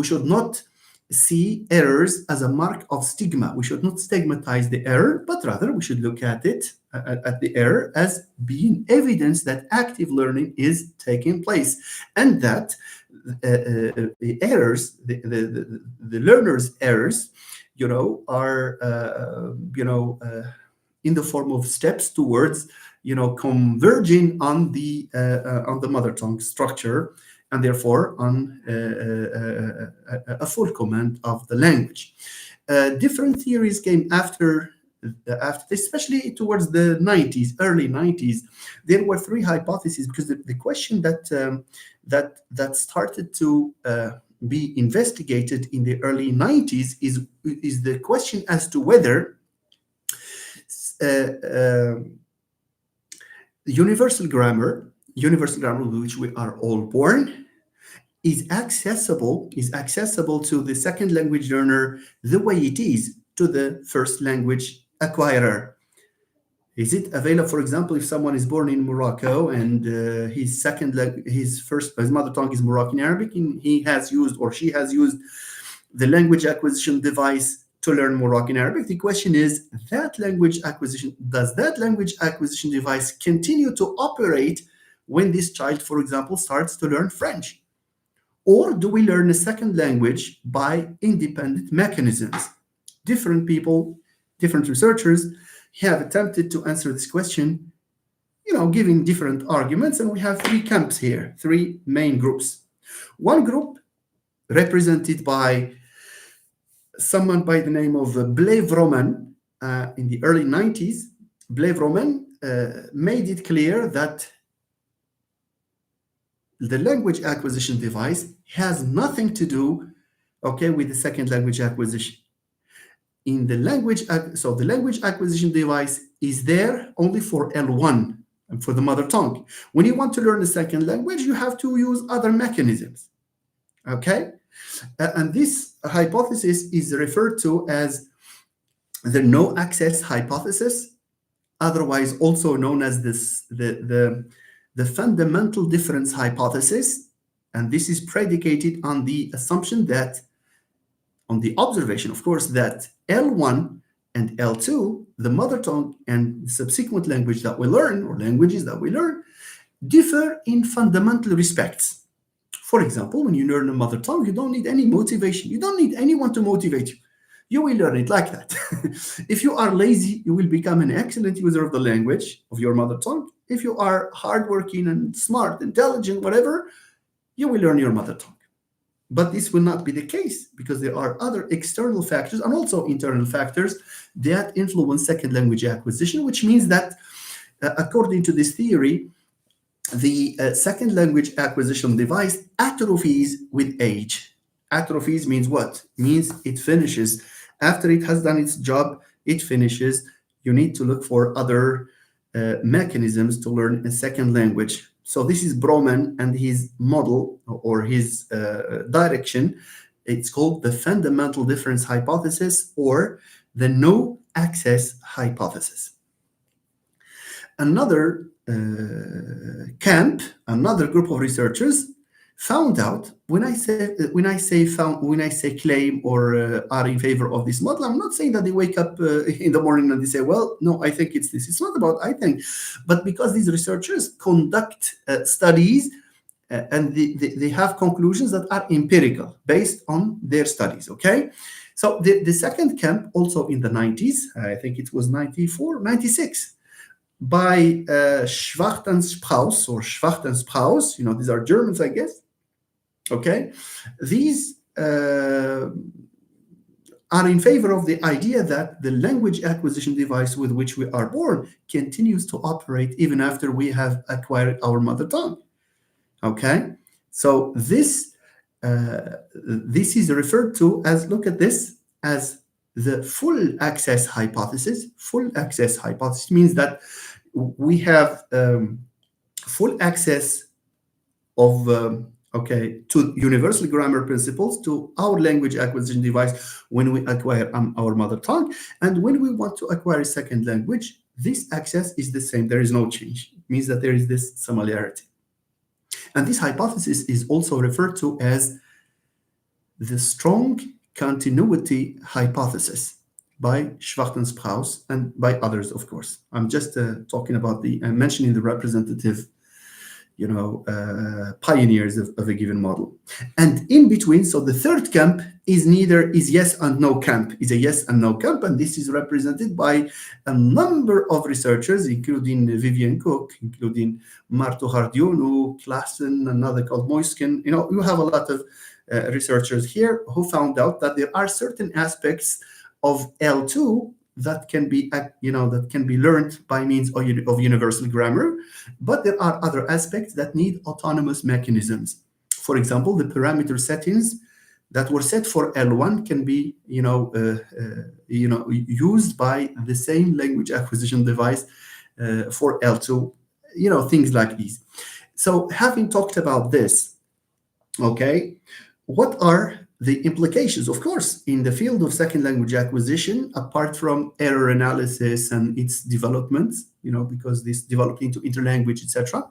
should not see errors as a mark of stigma. We should not stigmatize the error, but rather we should look at it, at the error, as being evidence that active learning is taking place, and that the errors, the learner's errors, are in the form of steps towards converging on the mother tongue structure, and therefore on a full command of the language. Different theories came after this, especially towards the 90s, early 90s. There were three hypotheses, because the question that started to be investigated in the early 90s is the question as to whether uh, uh, universal grammar with which we are all born, is accessible to the second language learner the way it is to the first language acquirer. Is it available, for example, if someone is born in Morocco and his mother tongue is Moroccan Arabic, and he has used, or she has used, the language acquisition device to learn Moroccan Arabic? The question is, does that language acquisition device continue to operate when this child, for example, starts to learn French? Or do we learn a second language by independent mechanisms? Different people, different researchers have attempted to answer this question, giving different arguments, and we have three camps here, three main groups. One group, represented by someone by the name of Blaise Roman, in the early 90s. Blaise Roman made it clear that the language acquisition device has nothing to do, with the second language acquisition. So the language acquisition device is there only for L1 and for the mother tongue. When you want to learn a second language, you have to use other mechanisms. Okay? And this hypothesis is referred to as the no access hypothesis, otherwise also known as the fundamental difference hypothesis. And this is predicated on the assumption that, on the observation, of course, that L1 and L2, the mother tongue and subsequent language that we learn, or languages that we learn, differ in fundamental respects. For example, when you learn a mother tongue, you don't need any motivation. You don't need anyone to motivate you. You will learn it like that. If you are lazy, you will become an excellent user of the language of your mother tongue. If you are hardworking and smart, intelligent, whatever, you will learn your mother tongue. But this will not be the case, because there are other external factors and also internal factors that influence second language acquisition, which means that, according to this theory, the second language acquisition device atrophies with age. Atrophies means what? Means it finishes. After it has done its job, it finishes. You need to look for other mechanisms to learn a second language. So this is Broman and his model, or his direction. It's called the fundamental difference hypothesis, or the no access hypothesis. Another another group of researchers found out, when I say claim or are in favor of this model, I'm not saying that they wake up in the morning and they say, well, no, I think it's this. It's not about I think, but because these researchers conduct studies and they have conclusions that are empirical based on their studies. Okay, so the second camp, also in the 90s, I think it was 94, 96, by Schwartenspraus or Schwartenspraus, these are Germans, I guess. Okay, these are in favor of the idea that the language acquisition device with which we are born continues to operate even after we have acquired our mother tongue. Okay, so this is referred to as, look at this, as the full access hypothesis. Full access hypothesis means that we have full access of okay, to universal grammar principles, to our language acquisition device when we acquire our mother tongue. And when we want to acquire a second language, this access is the same. There is no change. It means that there is this similarity. And this hypothesis is also referred to as the strong continuity hypothesis by Schwartz and by others, of course. I'm just talking about I'm mentioning the representative pioneers of a given model. And in between, so the third camp is yes and no camp, is a yes and no camp, and this is represented by a number of researchers, including Vivian Cook, including Marto Hardionou, Klassen, another called Moiskin. You have a lot of researchers here who found out that there are certain aspects of L2 that can be learned by means of universal grammar, but there are other aspects that need autonomous mechanisms. For example, the parameter settings that were set for L1 can be used by the same language acquisition device for L2, things like these. So having talked about this, okay, what are the implications? Of course, in the field of second language acquisition, apart from error analysis and its development, because this developed into interlanguage, etc.,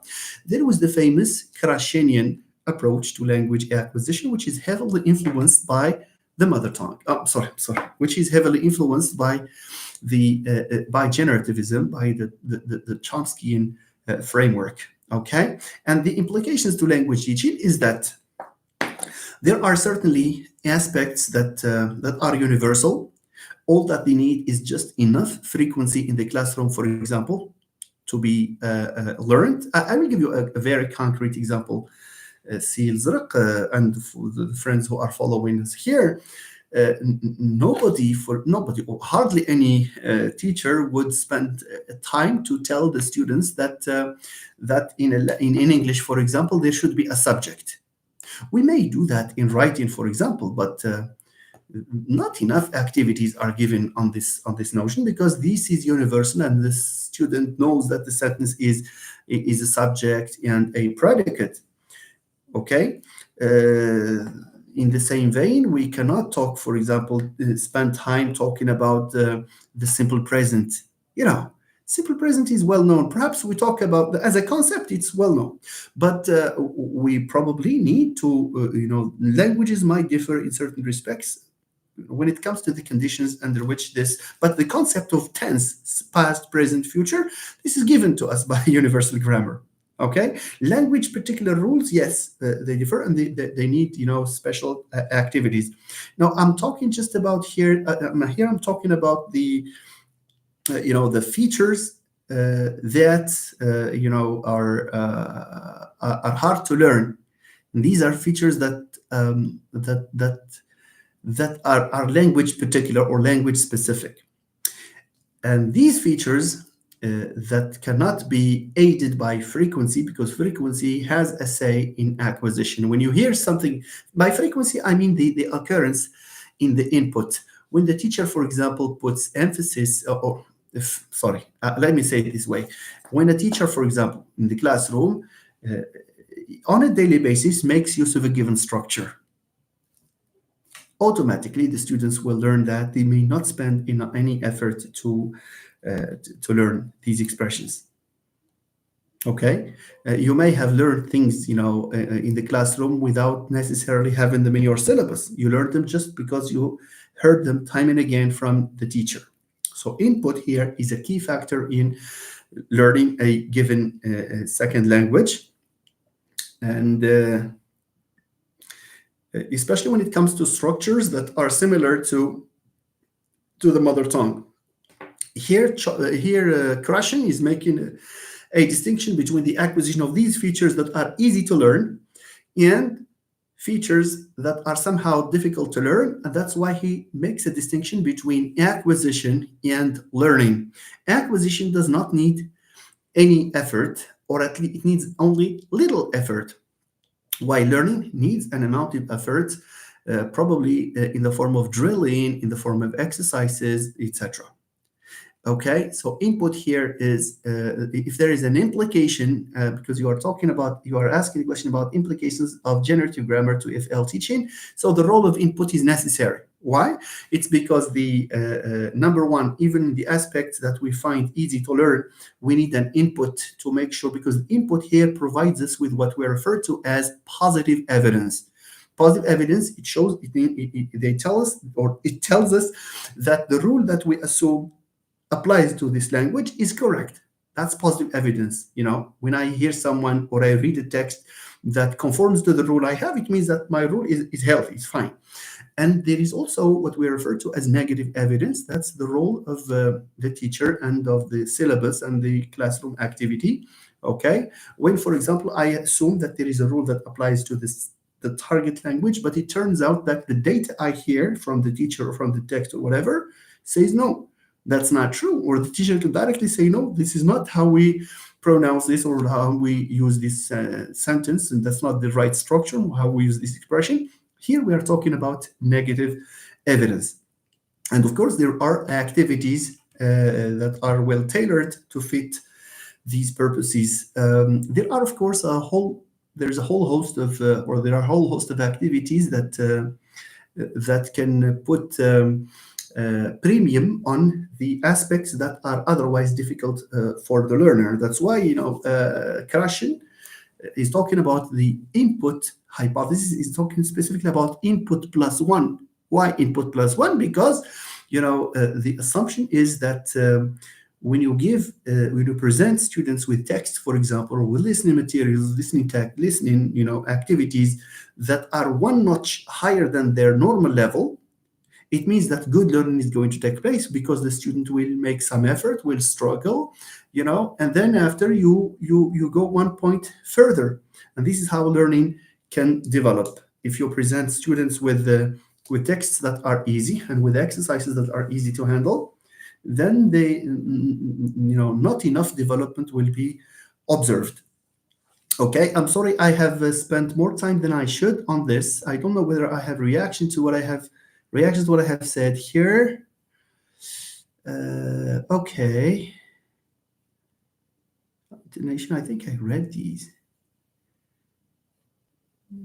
there was the famous Krashenian approach to language acquisition, which is heavily influenced by the mother tongue. Which is heavily influenced by by generativism, by the Chomskyan framework. Okay, and the implications to language teaching is that there are certainly aspects that are universal. All that they need is just enough frequency in the classroom, for example, to be learned. I will give you a very concrete example. Sil Zraq, and for the friends who are following us here, nobody, or hardly any teacher would spend time to tell the students that in English, for example, there should be a subject. We may do that in writing, for example, but not enough activities are given on this notion, because this is universal, and the student knows that the sentence is a subject and a predicate. Okay. In the same vein, we cannot talk, for example, spend time talking about the simple present. Simple present is well known. Perhaps we talk about as a concept, it's well known, but we probably need to, languages might differ in certain respects when it comes to the conditions under which but the concept of tense, past, present, future, this is given to us by universal grammar. Okay, language particular rules, yes, they differ, and they need special activities. Now I'm talking just about here. I'm talking about the features that are hard to learn. And these are features that are language particular or language specific, and these features that cannot be aided by frequency, because frequency has a say in acquisition. When you hear something by frequency, I mean the occurrence in the input. When the teacher, for example, puts emphasis, let me say it this way. When a teacher, for example, in the classroom, on a daily basis makes use of a given structure, automatically the students will learn that. They may not spend any effort to learn these expressions. Okay, you may have learned things, in the classroom without necessarily having them in your syllabus. You learned them just because you heard them time and again from the teacher. So input here is a key factor in learning a given second language, and especially when it comes to structures that are similar to the mother tongue. Here, Krashen is making a distinction between the acquisition of these features that are easy to learn and features that are somehow difficult to learn, and that's why he makes a distinction between acquisition and learning. Acquisition does not need any effort, or at least it needs only little effort, while learning needs an amount of effort, probably in the form of drilling, in the form of exercises, etc. Okay, so input here is if there is an implication, because you are asking a question about implications of generative grammar to FL teaching. So the role of input is necessary. Why? It's because the number one, even the aspects that we find easy to learn, we need an input to make sure, because the input here provides us with what we refer to as positive evidence. Positive evidence, it shows, they tell us, or it tells us that the rule that we assume applies to this language is correct. That's positive evidence. When I hear someone or I read a text that conforms to the rule I have, it means that my rule is healthy, it's fine. And there is also what we refer to as negative evidence. That's the role of the teacher and of the syllabus and the classroom activity. Okay. When, for example, I assume that there is a rule that applies to the target language, but it turns out that the data I hear from the teacher or from the text or whatever says no, that's not true. Or the teacher can directly say, no, this is not how we pronounce this or how we use this sentence, and that's not the right structure, how we use this expression. Here we are talking about negative evidence. And of course, there are activities that are well tailored to fit these purposes. There are, of course, there's a whole host of, or there are a whole host of activities that can put premium on the aspects that are otherwise difficult for the learner. That's why, Krashen is talking about the input hypothesis, is talking specifically about input plus one. Why input plus one? Because, the assumption is that when you present students with text, for example, or with listening materials, listening activities that are one notch higher than their normal level, it means that good learning is going to take place, because the student will make some effort, will struggle, and then after you go one point further. And this is how learning can develop. If you present students with texts that are easy and with exercises that are easy to handle, then not enough development will be observed. Okay, I'm sorry, I have spent more time than I should on this. I don't know whether I have reactions to what I have said here. Okay. Nation, I think I read these.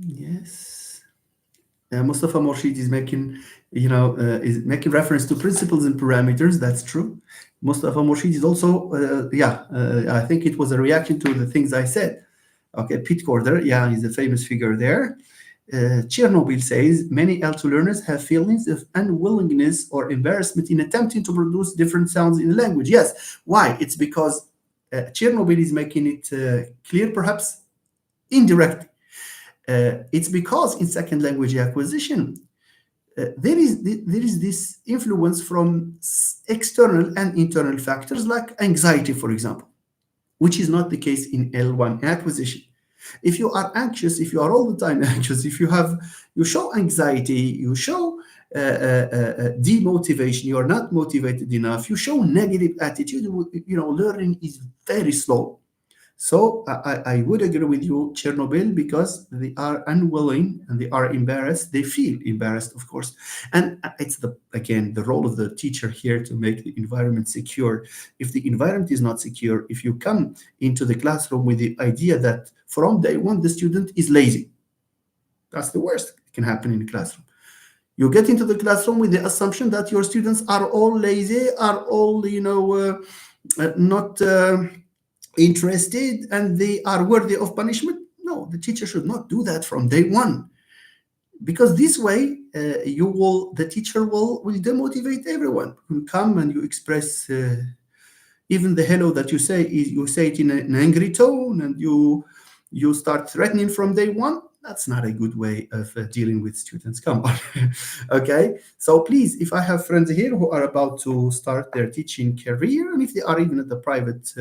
Yes. Mustafa Morshid is making reference to principles and parameters. That's true. Mustafa Morshid is also, I think it was a reaction to the things I said. Okay, Pete Corder, yeah, he's a famous figure there. Chernobyl says many L2 learners have feelings of unwillingness or embarrassment in attempting to produce different sounds in the language. Yes. Why? It's because Chernobyl is making it clear, perhaps indirectly. It's because in second language acquisition, there is this influence from external and internal factors like anxiety, for example, which is not the case in L1 acquisition. If you are anxious, if you are all the time anxious, if you show anxiety, you show demotivation, you are not motivated enough, you show negative attitude, learning is very slow. So I would agree with you, Chernobyl, because they are unwilling and they are embarrassed. They feel embarrassed, of course. And it's the role of the teacher here to make the environment secure. If the environment is not secure, if you come into the classroom with the idea that from day one the student is lazy, that's the worst that can happen in the classroom. You get into the classroom with the assumption that your students are all lazy, are all, not interested, and they are worthy of punishment. No, the teacher should not do that from day one, because this way the teacher will demotivate everyone. You come and you express even the hello that you say it in an angry tone, and you start threatening from day one. That's not a good way of dealing with students. Come on. Okay, so please, if I have friends here who are about to start their teaching career, and if they are even at the private,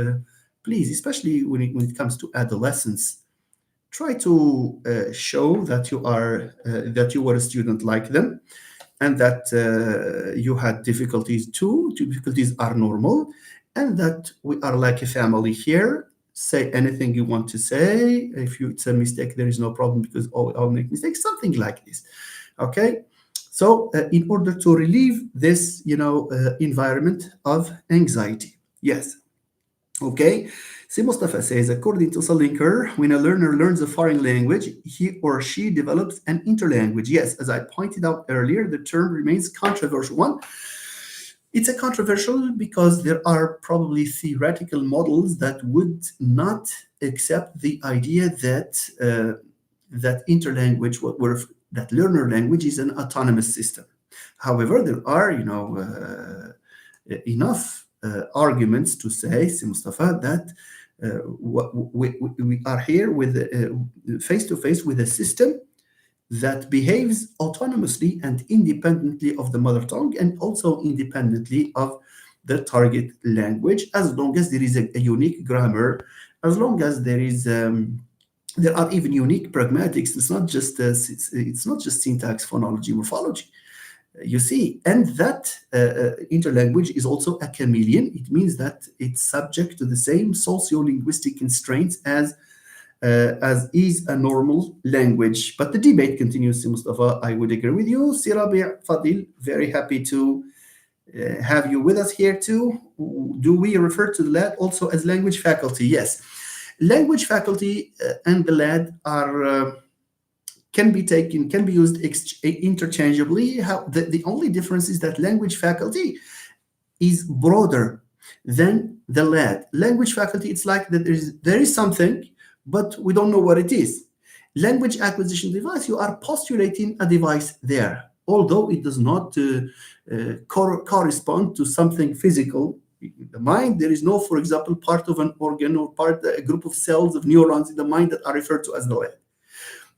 please, especially when it comes to adolescents, try to show that you were a student like them, and that you had difficulties too. Difficulties are normal, and that we are like a family here. Say anything you want to say. If it's a mistake, there is no problem, because all make mistakes. Something like this. Okay. So, in order to relieve this, environment of anxiety. Yes. Okay. See, Mustafa says, according to Salinker, when a learner learns a foreign language, he or she develops an interlanguage. Yes, as I pointed out earlier, the term remains controversial. One, it's a controversial because there are probably theoretical models that would not accept the idea that that interlanguage, that learner language, is an autonomous system. However, there are, enough arguments to say, Si Mustafa, that we are here with face to face with a system that behaves autonomously and independently of the mother tongue and also independently of the target language, as long as there is a unique grammar, as long as there are even unique pragmatics. It's not just syntax, phonology, morphology. You see, and that interlanguage is also a chameleon. It means that it's subject to the same socio-linguistic constraints as is a normal language. But the debate continues, Si Mustafa. I would agree with you. Sirabi Fadil, very happy to have you with us here too. Do we refer to the lad also as language faculty? Yes. Language faculty and the lad are can be used interchangeably. The only difference is that language faculty is broader than the lad. Language faculty, it's like that there is something, but we don't know what it is. Language acquisition device, you are postulating a device there, although it does not correspond to something physical. In the mind, there is no, for example, part of an organ or a group of cells of neurons in the mind that are referred to as the lad.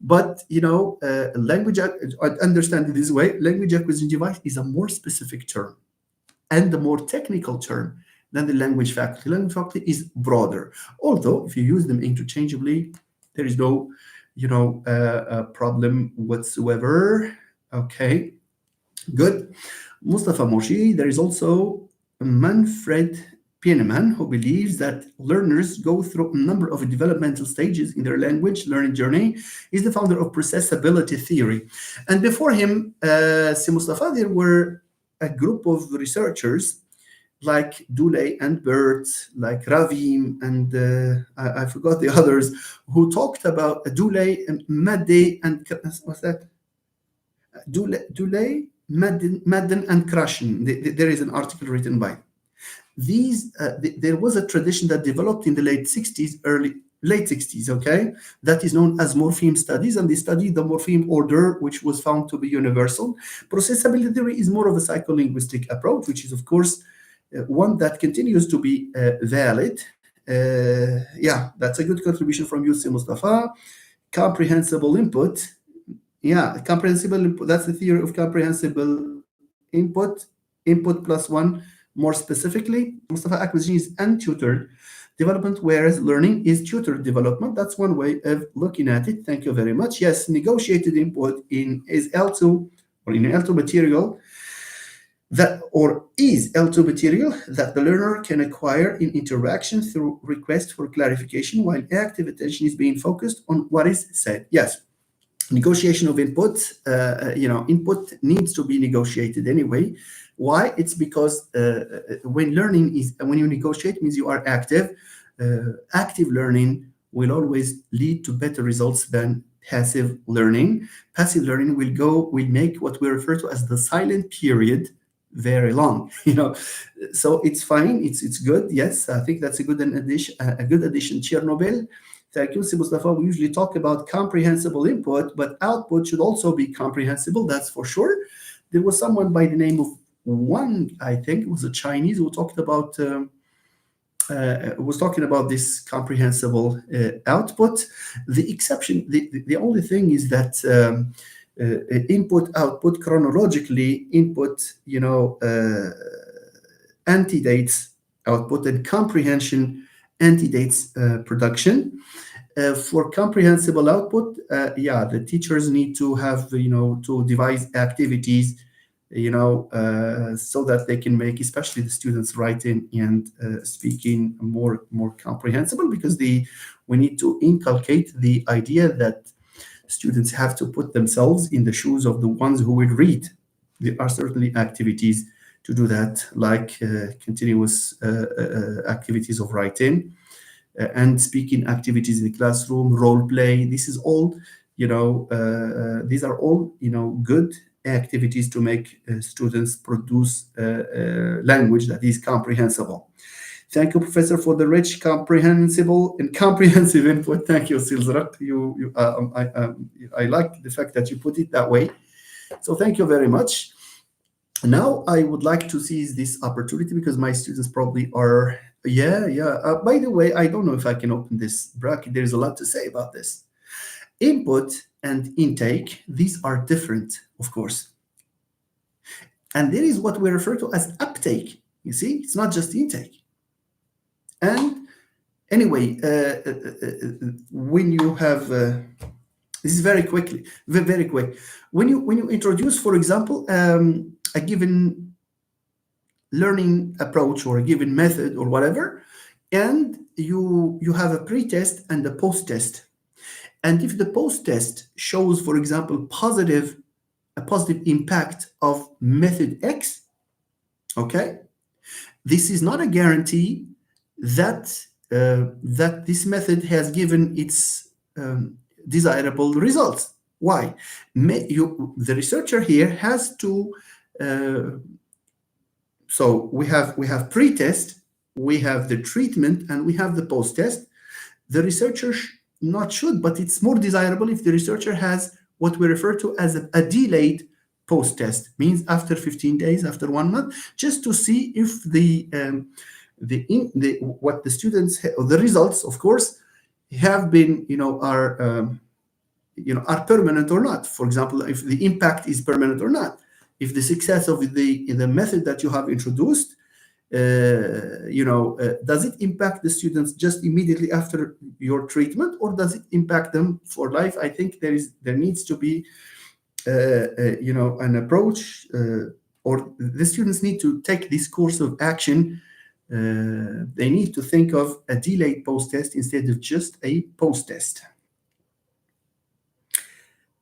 But I understand it this way: language acquisition device is a more specific term and a more technical term than the language faculty. Language faculty is broader, although if you use them interchangeably, there is no, problem whatsoever. Okay, good. Mustafa Moshi. There is also Manfred Pieneman, who believes that learners go through a number of developmental stages in their language learning journey. He's the founder of processability theory. And before him, Si Mustafa, there were a group of researchers like Duley and Bert, like Ravim, and I forgot the others, who talked about Duley and Madde and what's that? Duley, Madden, and Krashen. There is an article written by there was a tradition that developed in the late 60s, okay, that is known as morpheme studies, and they studied the morpheme order, which was found to be universal. Processability theory is more of a psycholinguistic approach, which is, of course, one that continues to be valid. Yeah, that's a good contribution from you, Si Mustafa. Comprehensible input. Yeah, comprehensible input. That's the theory of comprehensible input plus one. More specifically, Mustafa, acquisition is untutored development, whereas learning is tutored development. That's one way of looking at it. Thank you very much. Yes, negotiated input is L2 or in L2 material is L2 material that the learner can acquire in interaction through request for clarification, while active attention is being focused on what is said. Yes, negotiation of input, input needs to be negotiated anyway. Why? It's because when you negotiate, means you are active. Active learning will always lead to better results than passive learning. Passive learning will make what we refer to as the silent period very long. So it's fine. It's good. Yes, I think that's a good addition. Chernobyl. Thank you, Si Mustafa. We usually talk about comprehensible input, but output should also be comprehensible. That's for sure. There was someone by the name of Wang, I think it was a Chinese, who talked about was talking about this comprehensible output. The exception, the only thing is that input output chronologically, input antedates output, and comprehension antedates production. For comprehensible output, the teachers need to have to devise activities so that they can make, especially the students, writing and speaking more comprehensible, because we need to inculcate the idea that students have to put themselves in the shoes of the ones who will read. There are certainly activities to do that, like continuous activities of writing and speaking activities in the classroom, role play. This is all, these are all, good activities to make students produce language that is comprehensible. Thank you, Professor, for the rich, comprehensible, and comprehensive input. Thank you, Silzrat. I like the fact that you put it that way. So thank you very much. Now I would like to seize this opportunity because my students probably are, yeah. By the way, I don't know if I can open this bracket. There's a lot to say about this. Input and intake, these are different, of course. And there is what we refer to as uptake. You see, it's not just intake. And anyway, when you have, this is very quick. When you introduce, for example, a given learning approach or a given method or whatever, and you have a pre-test and a post-test. And if the post-test shows, for example, a positive impact of method X, okay, this is not a guarantee that that this method has given its desirable results. Why? The researcher here has to. So we have pre-test, we have the treatment, and we have the post-test. The researcher not should, but it's more desirable if the researcher has what we refer to as a delayed post-test, means after 15 days, after 1 month, just to see if what the students or the results, of course, have been are permanent or not. For example, if the impact is permanent or not, if the success of the method that you have introduced, does it impact the students just immediately after your treatment, or does it impact them for life? I think there needs to be an approach, or the students need to take this course of action. They need to think of a delayed post-test instead of just a post-test.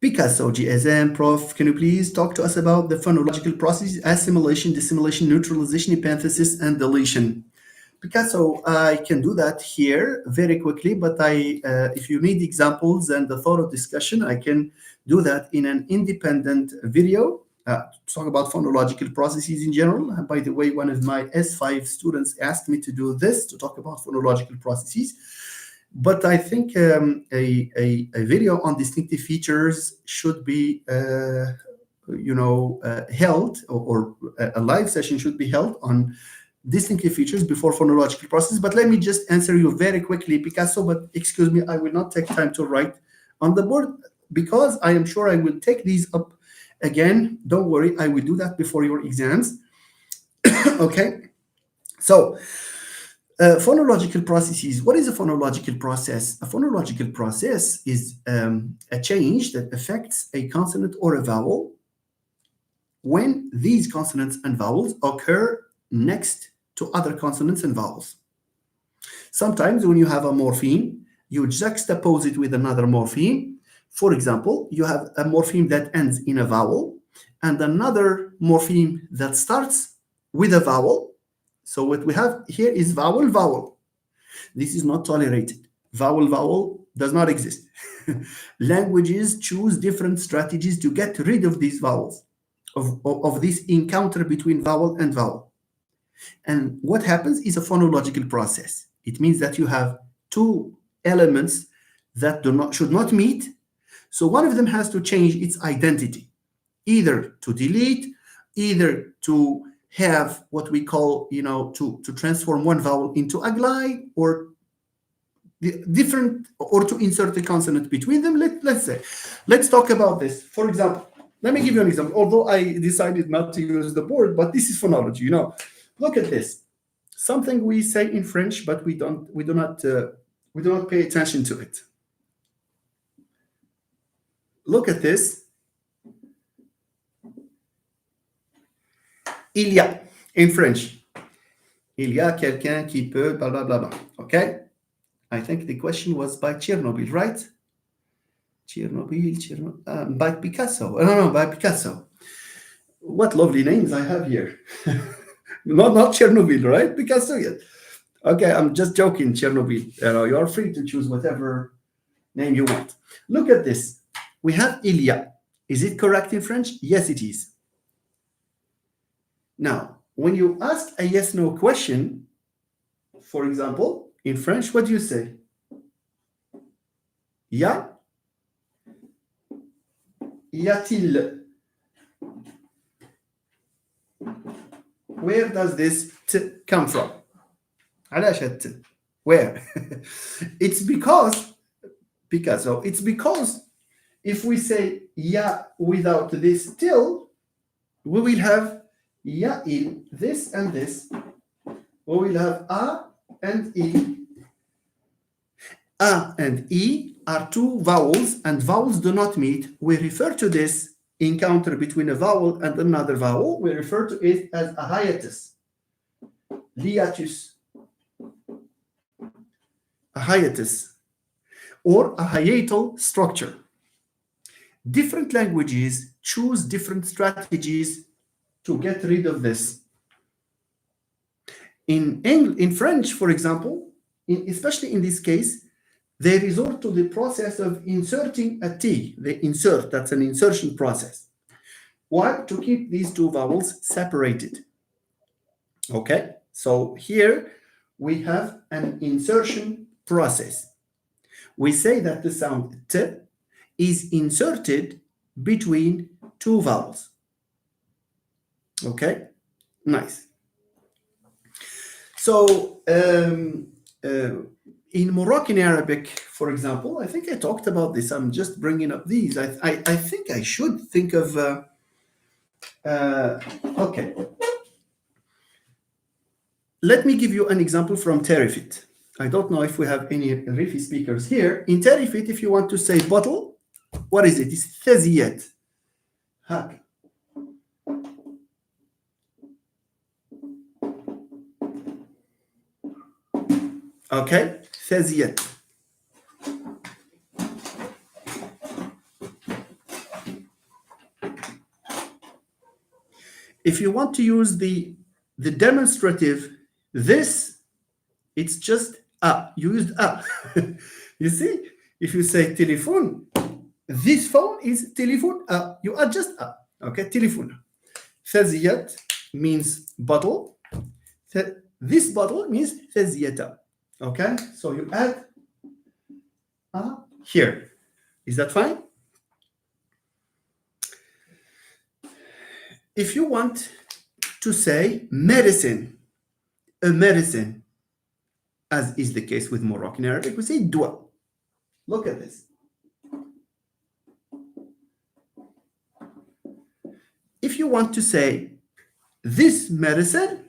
Picasso, GSM, Prof, can you please talk to us about the phonological processes: assimilation, dissimilation, neutralization, epenthesis, and deletion? Picasso, I can do that here very quickly, but if you need examples and a thorough discussion, I can do that in an independent video to talk about phonological processes in general. And by the way, one of my S5 students asked me to do this, to talk about phonological processes. But I think a video on distinctive features should be, held, or a live session should be held on distinctive features before phonological process. But let me just answer you very quickly, Picasso, but excuse me, I will not take time to write on the board because I am sure I will take these up again. Don't worry, I will do that before your exams. Okay, so phonological processes. What is a phonological process? A phonological process is a change that affects a consonant or a vowel when these consonants and vowels occur next to other consonants and vowels. Sometimes when you have a morpheme, you juxtapose it with another morpheme. For example, you have a morpheme that ends in a vowel and another morpheme that starts with a vowel. So what we have here is vowel, vowel. This is not tolerated. Vowel, vowel does not exist. Languages choose different strategies to get rid of these vowels, of this encounter between vowel and vowel. And what happens is a phonological process. It means that you have two elements that should not meet. So one of them has to change its identity, either to delete, either to have what we call, to transform one vowel into a glide, or different, or to insert a consonant between them. Let's talk about this. For example, let me give you an example, although I decided not to use the board, but this is phonology. Look at this. Something we say in French, but we do not pay attention to it. Look at this. Il y a, in French. Il y a quelqu'un qui peut, blah, blah, blah, blah. Okay? I think the question was by Chernobyl, right? Chernobyl, by Picasso. No, by Picasso. What lovely names I have here. Not Chernobyl, right? Because okay, I'm just joking, Chernobyl. You are free to choose whatever name you want. Look at this. We have Ilya. Is it correct in French? Yes, it is. Now, when you ask a yes/no question, for example, in French, what do you say? Ya? Y a-t-il? Where does this t come from? علاش هاد t? Where? It's it's because if we say ya without this till, we will have ya il, this and this. We will have a and e. A and e are two vowels, and vowels do not meet. We refer to this encounter between a vowel and another vowel. We refer to it as a hiatus. Hiatus. A hiatus, or a hiatal structure. Different languages choose different strategies to get rid of this. In French, for example, especially in this case, they resort to the process of inserting a T. They insert, that's an insertion process. Why? To keep these two vowels separated. Okay, so here we have an insertion process. We say that the sound T is inserted between two vowels. Okay, nice. So in Moroccan Arabic, for example, I think I talked about this. I'm just bringing up these. I think I should think of. Okay. Let me give you an example from Terifit. I don't know if we have any Rifi speakers here. In Terifit, if you want to say bottle, what is it? It's thaziyat. Hak. Okay, thaziyat. If you want to use the demonstrative, this, it's just a. You used a. You see, if you say telephone, this phone is telephone a. You add just a. Okay, telephone. Thaziyat means bottle. This bottle means thaziyata. Okay, so you add a here. Is that fine? If you want to say medicine, a medicine, as is the case with Moroccan Arabic, we say dua. Look at this. If you want to say this medicine,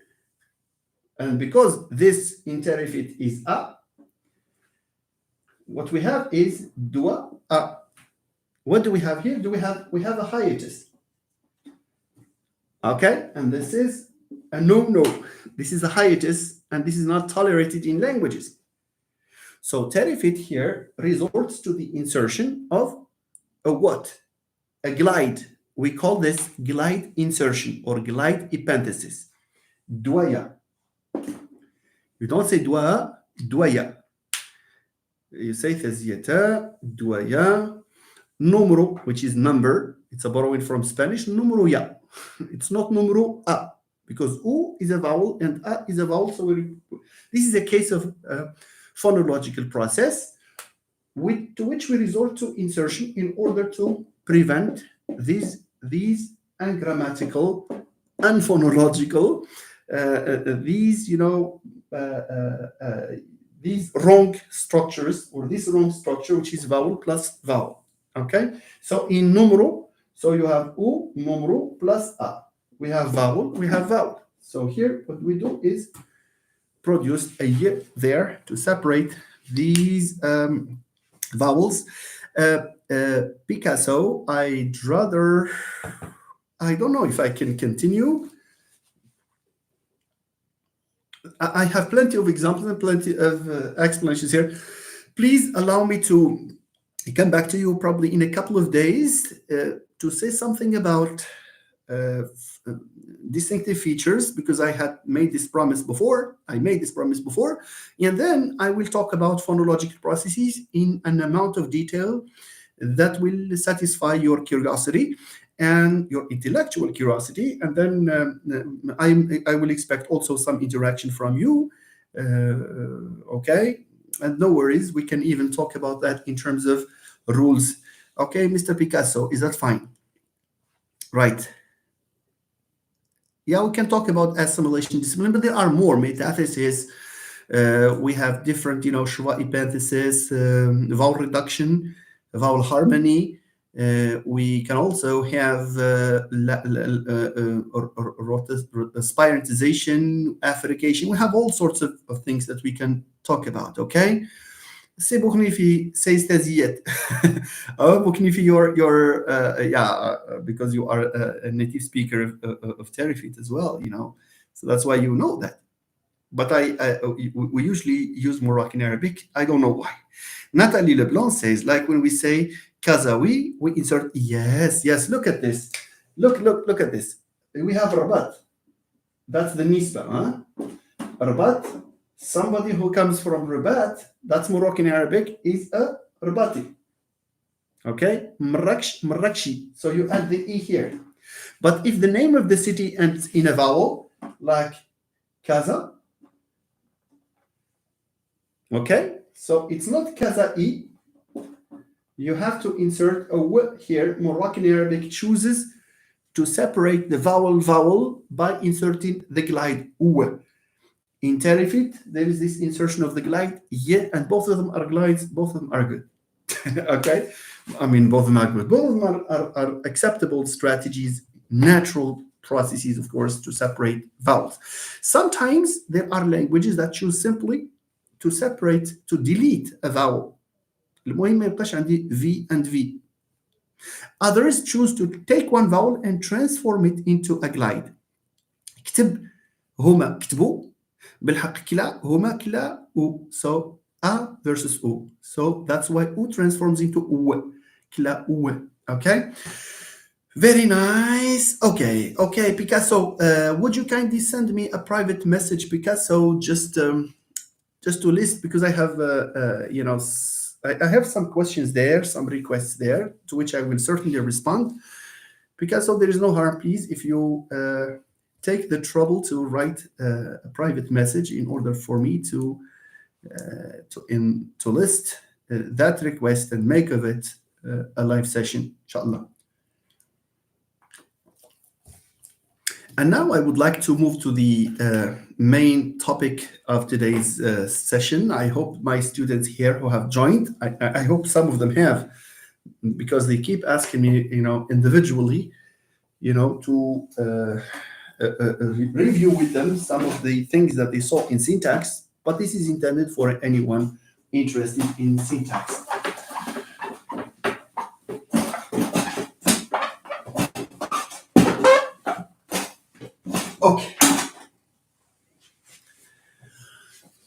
and because this in Terifit is a, what we have is dua a. What do we have here? We have a hiatus. Okay, and this is a no. This is a hiatus, and this is not tolerated in languages. So Terifit here resorts to the insertion of a what? A glide. We call this glide insertion or glide epenthesis. Duaya. You don't say dua, duaya. You say thaziyata, duaya, numero, which is number. It's a borrowing from Spanish, numero ya. It's not numero a, because u is a vowel and a is a vowel. So this is a case of phonological process to which we resort to insertion in order to prevent these ungrammatical, unphonological, these wrong structures, or this wrong structure, which is vowel plus vowel. Okay, so in numero, so you have u, numero plus a. We have vowel, we have vowel. So here, what we do is produce a y there to separate these vowels. Picasso, I don't know if I can continue. I have plenty of examples and plenty of explanations here. Please allow me to come back to you probably in a couple of days to say something about distinctive features because I had made this promise before. And then I will talk about phonological processes in an amount of detail that will satisfy your curiosity and your intellectual curiosity. And then I will expect also some interaction from you. Okay, and no worries, we can even talk about that in terms of rules. Okay, Mr. Picasso, is that fine? Right. Yeah, we can talk about assimilation discipline, but there are more metathesis. We have different, schwa epenthesis, vowel reduction, vowel harmony. We can also have spirantization, affrication. We have all sorts of things that we can talk about, okay? C'est بوخني في سيستازيات. Oh, بوخني في because you are a native speaker of Terifit as well, so that's why you know that. But we usually use Moroccan Arabic. I don't know why. Nathalie Leblanc says, like when we say Kazawi, we insert yes. Look at this. Look at this. We have Rabat. That's the Nisba, huh? Rabat. Somebody who comes from Rabat, that's Moroccan Arabic, is a Rabati. Okay? Marrakshi. So you add the E here. But if the name of the city ends in a vowel, like Kaza, okay? So it's not Kaza-I. You have to insert a W here. Moroccan Arabic chooses to separate the vowel by inserting the glide U. In Terifit, there is this insertion of the glide, and both of them are glides, both of them are good. Okay? I mean, both of them are good. Both of them are acceptable strategies, natural processes, of course, to separate vowels. Sometimes there are languages that choose simply to delete a vowel. المهم ما يبقاش عندي V and V. Others choose to take one vowel and transform it into a glide. كتب هما كتبوا بالحق كلا هما كلا او. So A versus O. So that's why O transforms into U. كلا U. Okay? Very nice. Okay, Picasso, would you kindly send me a private message, Picasso, just to list, because I have, I have some questions there, some requests there, to which I will certainly respond. Picasso, there is no harm, please, if you take the trouble to write a private message in order for me to list that request and make of it a live session, inshallah. And now I would like to move to the main topic of today's session. I hope my students here who have joined, I hope some of them have, because they keep asking me, individually, to review with them some of the things that they saw in syntax, but this is intended for anyone interested in syntax.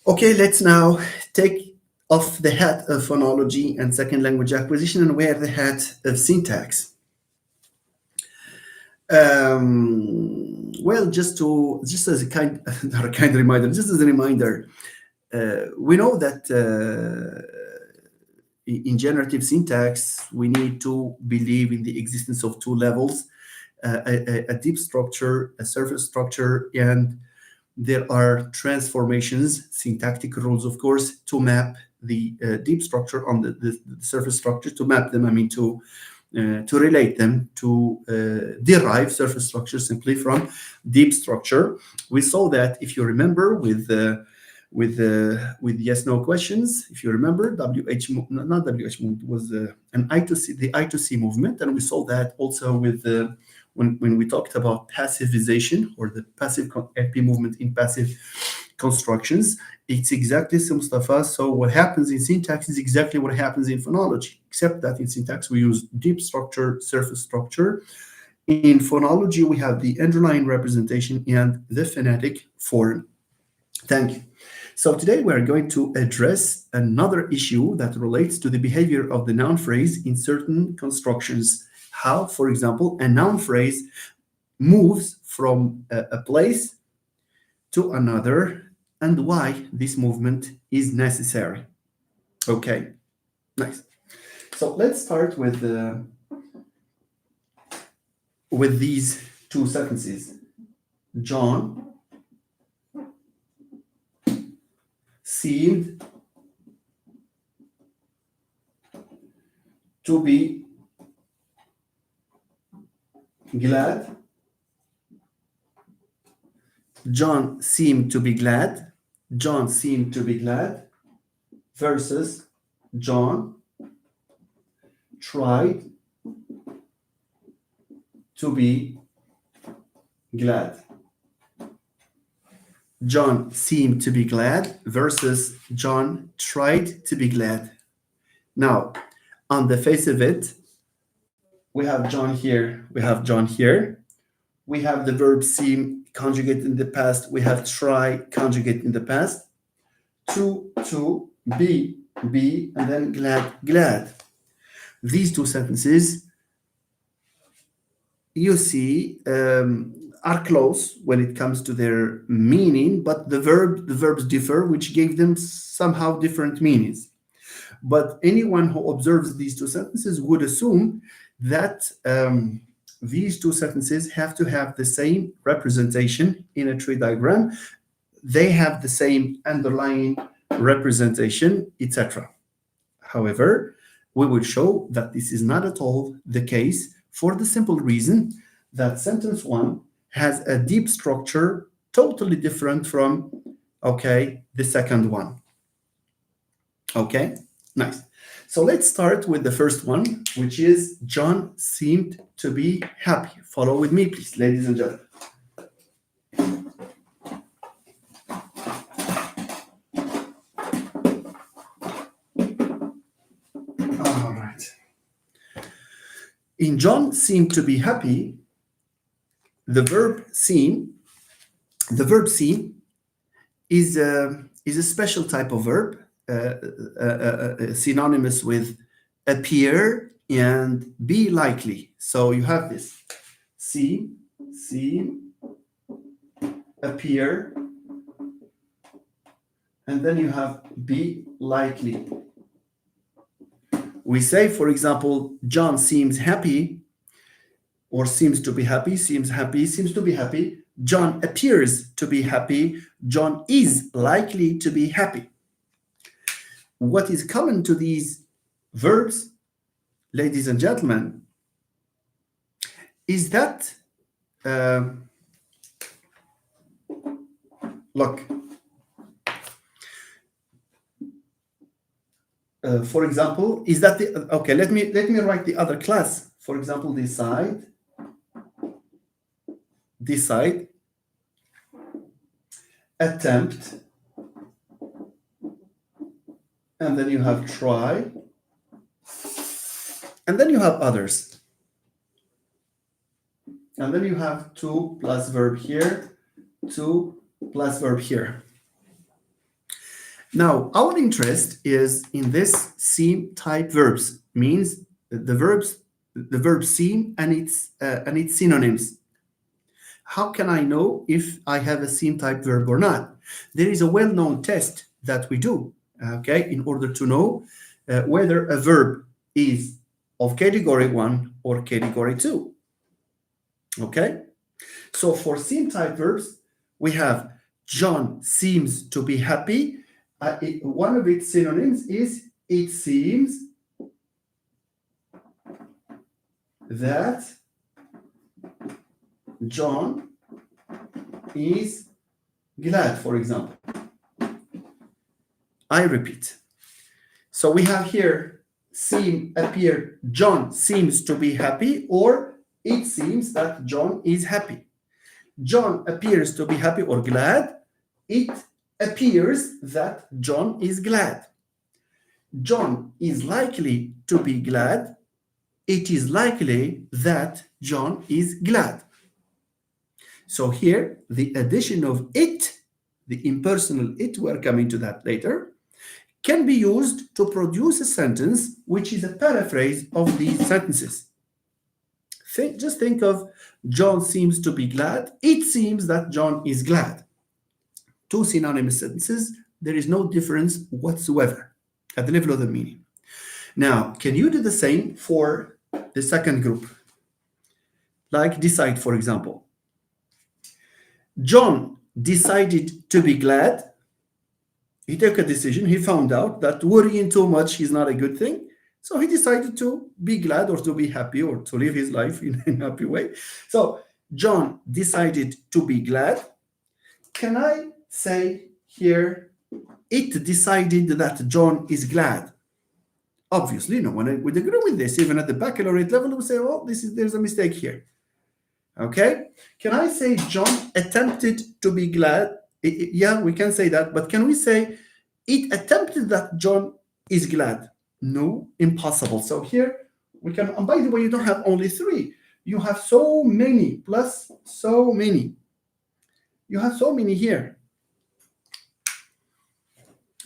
Okay, let's now take off the hat of phonology and second language acquisition and wear the hat of syntax. Well, just as a kind reminder, we know that in generative syntax, we need to believe in the existence of two levels, a deep structure, a surface structure, and there are transformations, syntactic rules, of course, to map the deep structure on the surface structure, to map them, to relate them, to derive surface structure simply from deep structure. We saw that, if you remember, with yes/no questions. If you remember, not WH movement, was an I2C, the I2C movement, and we saw that also with when we talked about passivization, or the passive FP movement in passive constructions. It's exactly so, Mustafa. So what happens in syntax is exactly what happens in phonology, except that in syntax we use deep structure, surface structure. In phonology, we have the underlying representation and the phonetic form. Thank you. So today we are going to address another issue that relates to the behavior of the noun phrase in certain constructions. How, for example, a noun phrase moves from a place to another and why this movement is necessary. Okay, nice. So let's start with these two sentences. John seemed to be glad. John seemed to be glad. John seemed to be glad versus John tried to be glad. John seemed to be glad versus John tried to be glad. Now, on the face of it, we have John here, we have John here. We have the verb seem conjugate in the past, we have try conjugate in the past. To, be, and then glad, glad. These two sentences, you see, are close when it comes to their meaning, but the verbs differ, which gave them somehow different meanings. But anyone who observes these two sentences would assume that these two sentences have to have the same representation in a tree diagram. They have the same underlying representation, etc. However, we will show that this is not at all the case for the simple reason that sentence one has a deep structure totally different from, okay, the second one. Okay, nice. So let's start with the first one, which is John seemed to be happy. Follow with me, please, ladies and gentlemen. All right. In John seemed to be happy, the verb seem is a special type of verb, synonymous with appear and be likely. So you have this seem, appear, and then you have be likely. We say, for example, John seems happy, or seems to be happy, seems to be happy. John appears to be happy. John is likely to be happy. What is common to these verbs, ladies and gentlemen, is that, look, for example, is that the, okay, let me write the other class. For example, decide, attempt, and then you have try, and then you have others. And then you have to plus verb here, to plus verb here. Now, our interest is in this seem type verbs, means the verb seem and its synonyms. How can I know if I have a seem type verb or not? There is a well-known test that we do, okay, in order to know whether a verb is of category 1 or category 2. Okay? So for seem type verbs, we have John seems to be happy. One of its synonyms is it seems that John is glad, for example. I repeat. So we have here seem, appear, John seems to be happy, or it seems that John is happy. John appears to be happy or glad. It appears that John is glad. John is likely to be glad. It is likely that John is glad. So here, the addition of it, the impersonal it, we're coming to that later, can be used to produce a sentence which is a paraphrase of these sentences. Just think of John seems to be glad. It seems that John is glad. Two synonymous sentences, there is no difference whatsoever at the level of the meaning. Now, can you do the same for the second group? Like decide, for example. John decided to be glad. He took a decision. He found out that worrying too much is not a good thing. So he decided to be glad or to be happy or to live his life in a happy way. So John decided to be glad. Can I say here, it decided that John is glad? Obviously, no one would agree with this. Even at the baccalaureate level, we say, well, there's a mistake here. Okay? Can I say John attempted to be glad? Yeah, we can say that. But can we say it attempted that John is glad? No, impossible. So here we can, and by the way, you don't have only three. You have so many, plus so many. You have so many here.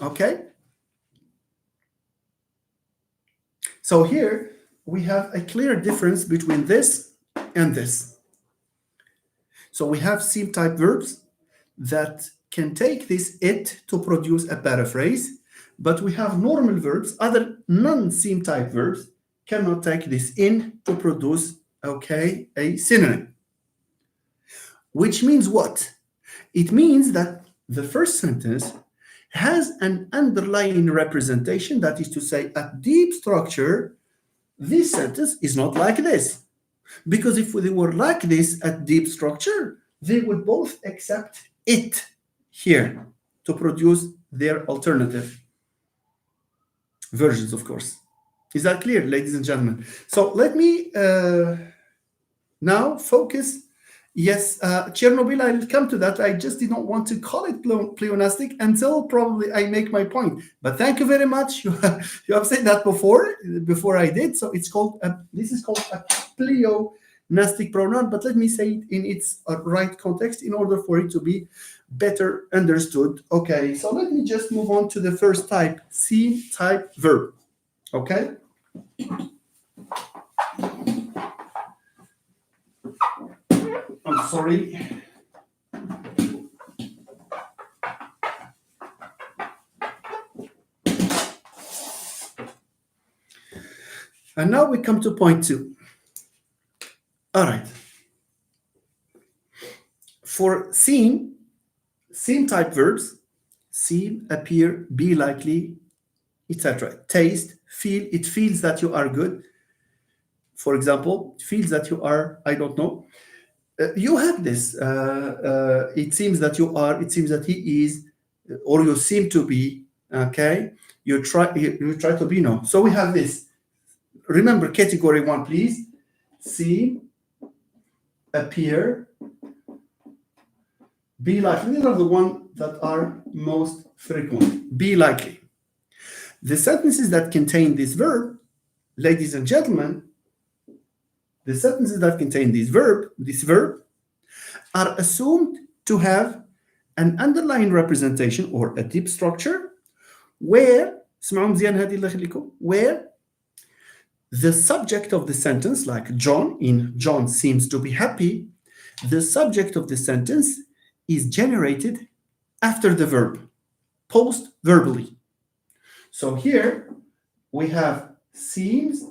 Okay? So here we have a clear difference between this and this. So we have seem type verbs that can take this it to produce a paraphrase, but we have normal verbs, other non-seem type verbs cannot take this in to produce, okay, a synonym. Which means what? It means that the first sentence has an underlying representation, that is to say, a deep structure. This sentence is not like this. Because if they were like this at deep structure, they would both accept it here to produce their alternative versions, of course. Is that clear, ladies and gentlemen? So let me now focus. Yes, Chernobyl, I'll come to that. I just did not want to call it pleonastic until probably I make my point. But thank you very much. You have said that before I did. So it's called, this is called a pleonastic pronoun. But let me say it in its right context in order for it to be better understood. Okay, so let me just move on to the first type, seem type verb. Okay? I'm sorry. And now we come to point 2. All right. For seem type verbs, seem, appear, be likely, etc. Taste, feel, it feels that you are good. For example, it feels that you are, I don't know. You have this. It seems that you are, it seems that he is, or you seem to be, okay? You try to be, no. So we have this. Remember category 1, please. Seem, appear, be likely. These are the ones that are most frequent. Be likely. The sentences that contain this verb, ladies and gentlemen, the sentences that contain this verb are assumed to have an underlying representation or a deep structure where the subject of the sentence, like John, in John seems to be happy, the subject of the sentence is generated after the verb, post-verbally. So here we have seems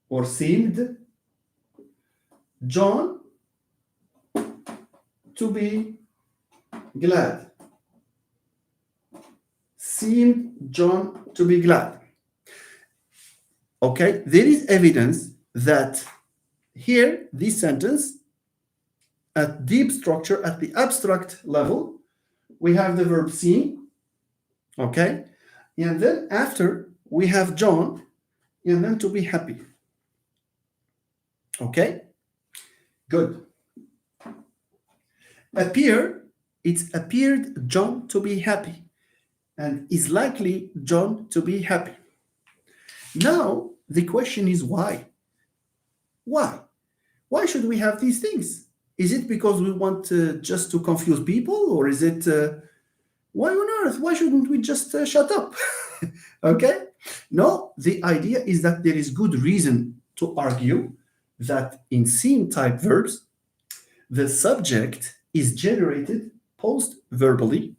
or seemed John to be glad. Seemed John to be glad. Okay, there is evidence that here, this sentence, at deep structure, at the abstract level, we have the verb seem, okay? And then after, we have John, and then to be happy. Okay? Good. Appear, it's appeared John to be happy, and is likely John to be happy. Now, the question is why? Why? Why should we have these things? Is it because we want just to confuse people, or is it, why on earth? Why shouldn't we just shut up? Okay? No, the idea is that there is good reason to argue that in scene type verbs, the subject is generated post verbally.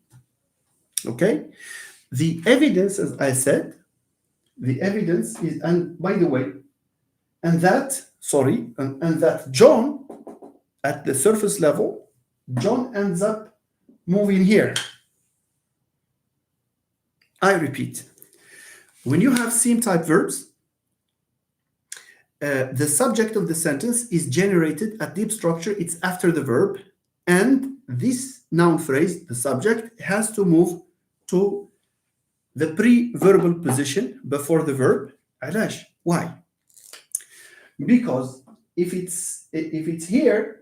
Okay? The evidence, as I said, the evidence is, and by the way, and that John, at the surface level, John ends up moving here. I repeat, when you have scene type verbs, the subject of the sentence is generated at deep structure, it's after the verb, and this noun phrase, the subject, has to move to the pre-verbal position before the verb. علاش? Why? Because if it's here,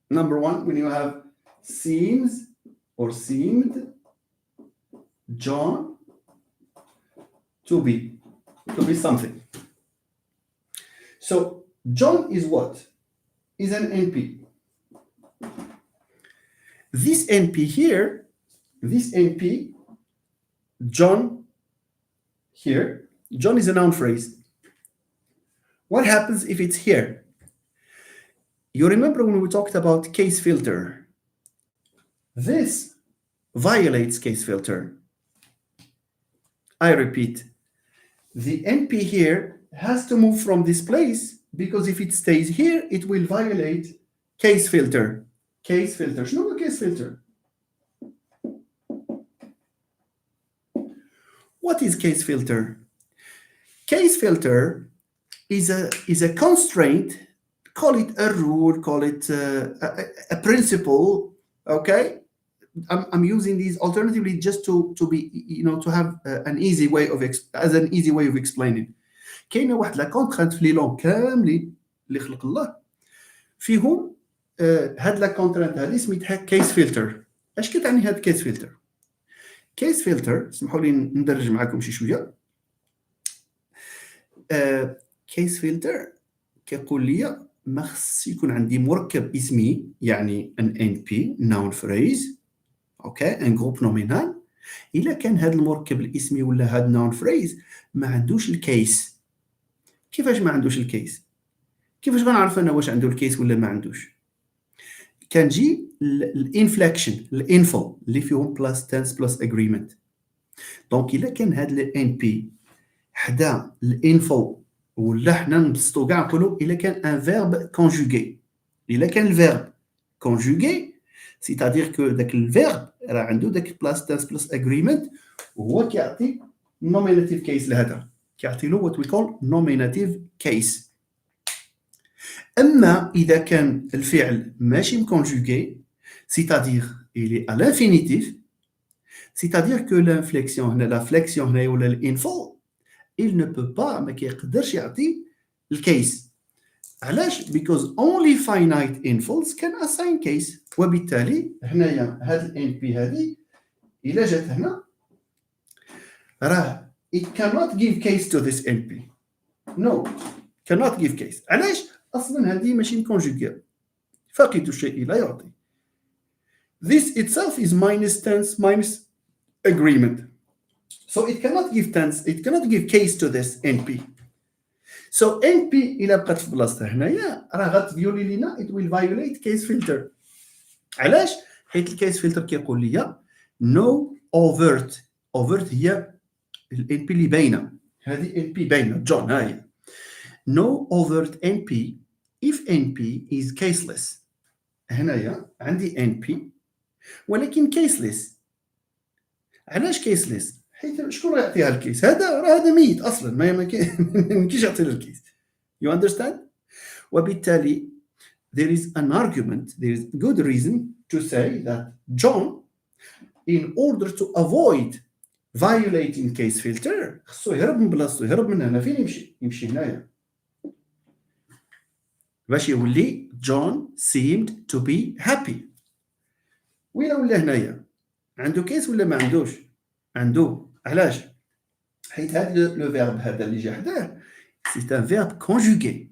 number one, when you have seems or seemed John to be something. So John is what? Is an NP. This NP here, this NP, John here, John is a noun phrase. What happens if it's here? You remember when we talked about case filter? This violates case filter. I repeat, the NP here has to move from this place because if it stays here, it will violate case filter. Case filter. شنو هو case filter? What is case filter? Case filter is a constraint. Call it a rule. Call it a principle. Okay. I'm using these alternatively just to be, to have an easy way of explaining. كاينه واحد لا كونترانت في لي لون كاملين اللي خلق الله فيهم هاد لا كونترانت هذه سميتها كيس فلتر. اش كتعني هاد كيس فلتر؟ كيس فلتر اسمحوا لي ندرج معكم شي شويه. كيس فلتر كيقول لي ما خص يكون عندي مركب اسمي يعني ان بي ناون فريز اوكي ان جروب نومينال الا كان هذا المركب الاسمي ولا هذا ناون فريز ما عندوش الكيس. كيفاش ما عندوش الكيس؟ كيفاش غنعرف انا واش عنده الكيس ولا ما عندوش؟ كنجي الانفليكشن الانفو اللي فيهم بلس تنس بلس اجريمنت. دونك الا كان هذا الان بي حدا الانفو ولا حنا نبسطو كاع نقولوا الا كان ان فيرب كونجوغي. الا كان الفيرب كونجوغي سيتادير كو داك الفيرب راه عنده داك بلس تنس بلس اجريمنت وهو كيعطي نوميناتيف كيس لهذا كيعطي له وات وي كول نوميناتيف كيس. اما اذا كان الفعل ماشي مكونجوغي سيتادير الي à l'infinitif c'est-à-dire que l'inflexion هنا لا فليكسيون هنا ولا الانفو il ne peut pas ما كيقدرش يعطي الكيس. علاش؟ because only finite infos can assign case. وبالتالي هنايا هاد الان بي هذه الا جات هنا راه it cannot give case to this NP. No, cannot give case. علاش؟ اصلا هذه ماشي conjugate. فاقد الشيء لا يعطي. This itself is minus tense minus agreement. So it cannot give tense, it cannot give case to this NP. So NP إلا بقات في بلاصتها هنايا راه غتفيولي لينا it will violate case filter. علاش؟ حيت الكيس فلتر كيقول لي no overt هي ال NP اللي باينه هذه NP باينه جون هاي no overt NP if NP is caseless. هنايا عندي NP ولكن caseless. علاش caseless؟ حيت شكون راه يعطيها الكيس؟ هذا ميت اصلا ما يمكنش يعطي له الكيس. You understand؟ وبالتالي there is an argument, there is good reason to say that John, in order to avoid violating case filter, خصو يهرب من بلاصتو يهرب من هنا. فين يمشي هنايا باش يولي John seemed to be happy. ولا هنايا عنده كيس ولا ما عندوش؟ عنده. علاش؟ حيت هذا لو فيرب هذا اللي جا حداه سي ان فيرب كونجوغي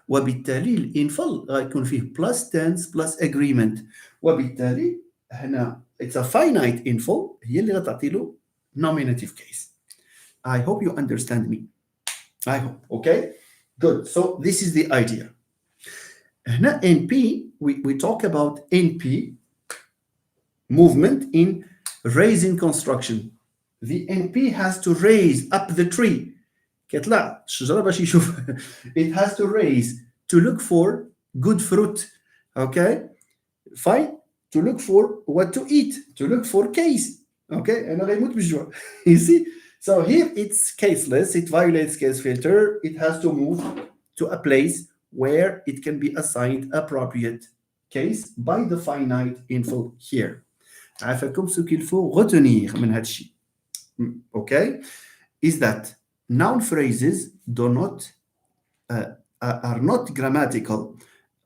وبالتالي الانفل غيكون فيه بلس تنس بلس اجريمنت وبالتالي هنا اتس ا فاينايت انفل هي اللي غتعطي له nominative case. I hope you understand me. I hope. Okay. Good. So this is the idea. هنا NP, we talk about NP, movement in raising construction. The NP has to raise up the tree. كيطلع الشجرة باش يشوف. It has to raise to look for good fruit. Okay? Fine. To look for what to eat. To look for case. Okay? أنا غيموت بالجوع. You see? So here it's caseless. It violates case filter. It has to move to a place where it can be assigned appropriate case by the finite info here. عافاكم ce qu'il faut retenir من هذا الشيء. Okay? Is that noun phrases do not are not grammatical,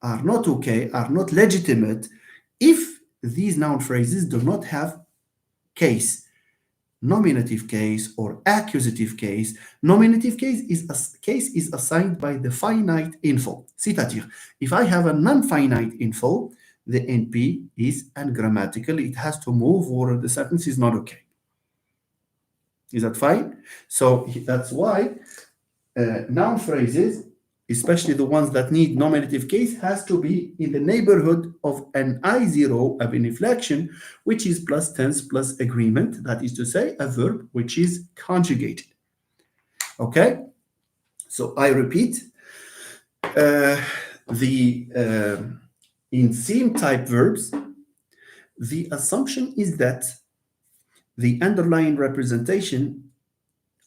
are not okay, are not legitimate if these noun phrases do not have case, nominative case or accusative case. Nominative case is assigned by the finite info. C'est-à-dire, if I have a non-finite info, the NP is ungrammatical. It has to move or the sentence is not okay. Is that fine? So that's why noun phrases, especially the ones that need nominative case, has to be in the neighborhood of an I0 of an inflection, which is plus tense plus agreement. That is to say, a verb which is conjugated. Okay? So I repeat, in same type verbs, the assumption is that the underlying representation,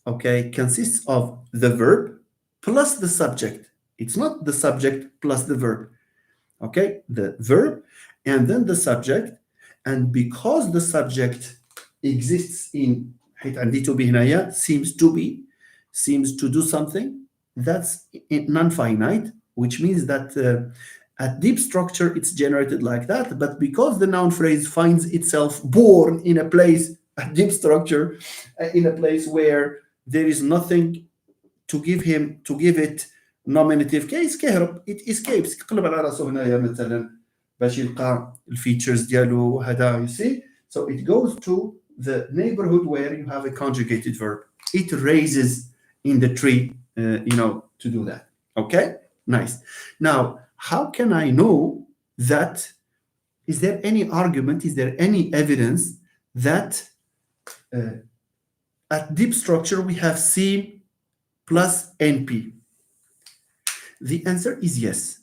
okay, consists of the verb plus the subject. It's not the subject plus the verb. Okay, the verb and then the subject. And because the subject exists in حيث عندي to be هنايا, seems to do something, that's non-finite, which means that at deep structure it's generated like that. But because the noun phrase finds itself born in a place, a deep structure, in a place where there is nothing to give it nominative case, كهرب, it escapes. يقلب على راسه هنايا مثلا باش يلقى الفيتشرز ديالو هذا, you see. So it goes to the neighborhood where you have a conjugated verb. It raises in the tree, to do that. Okay, nice. Now, how can I know that? Is there any argument? Is there any evidence that at deep structure we have C plus NP? The answer is yes.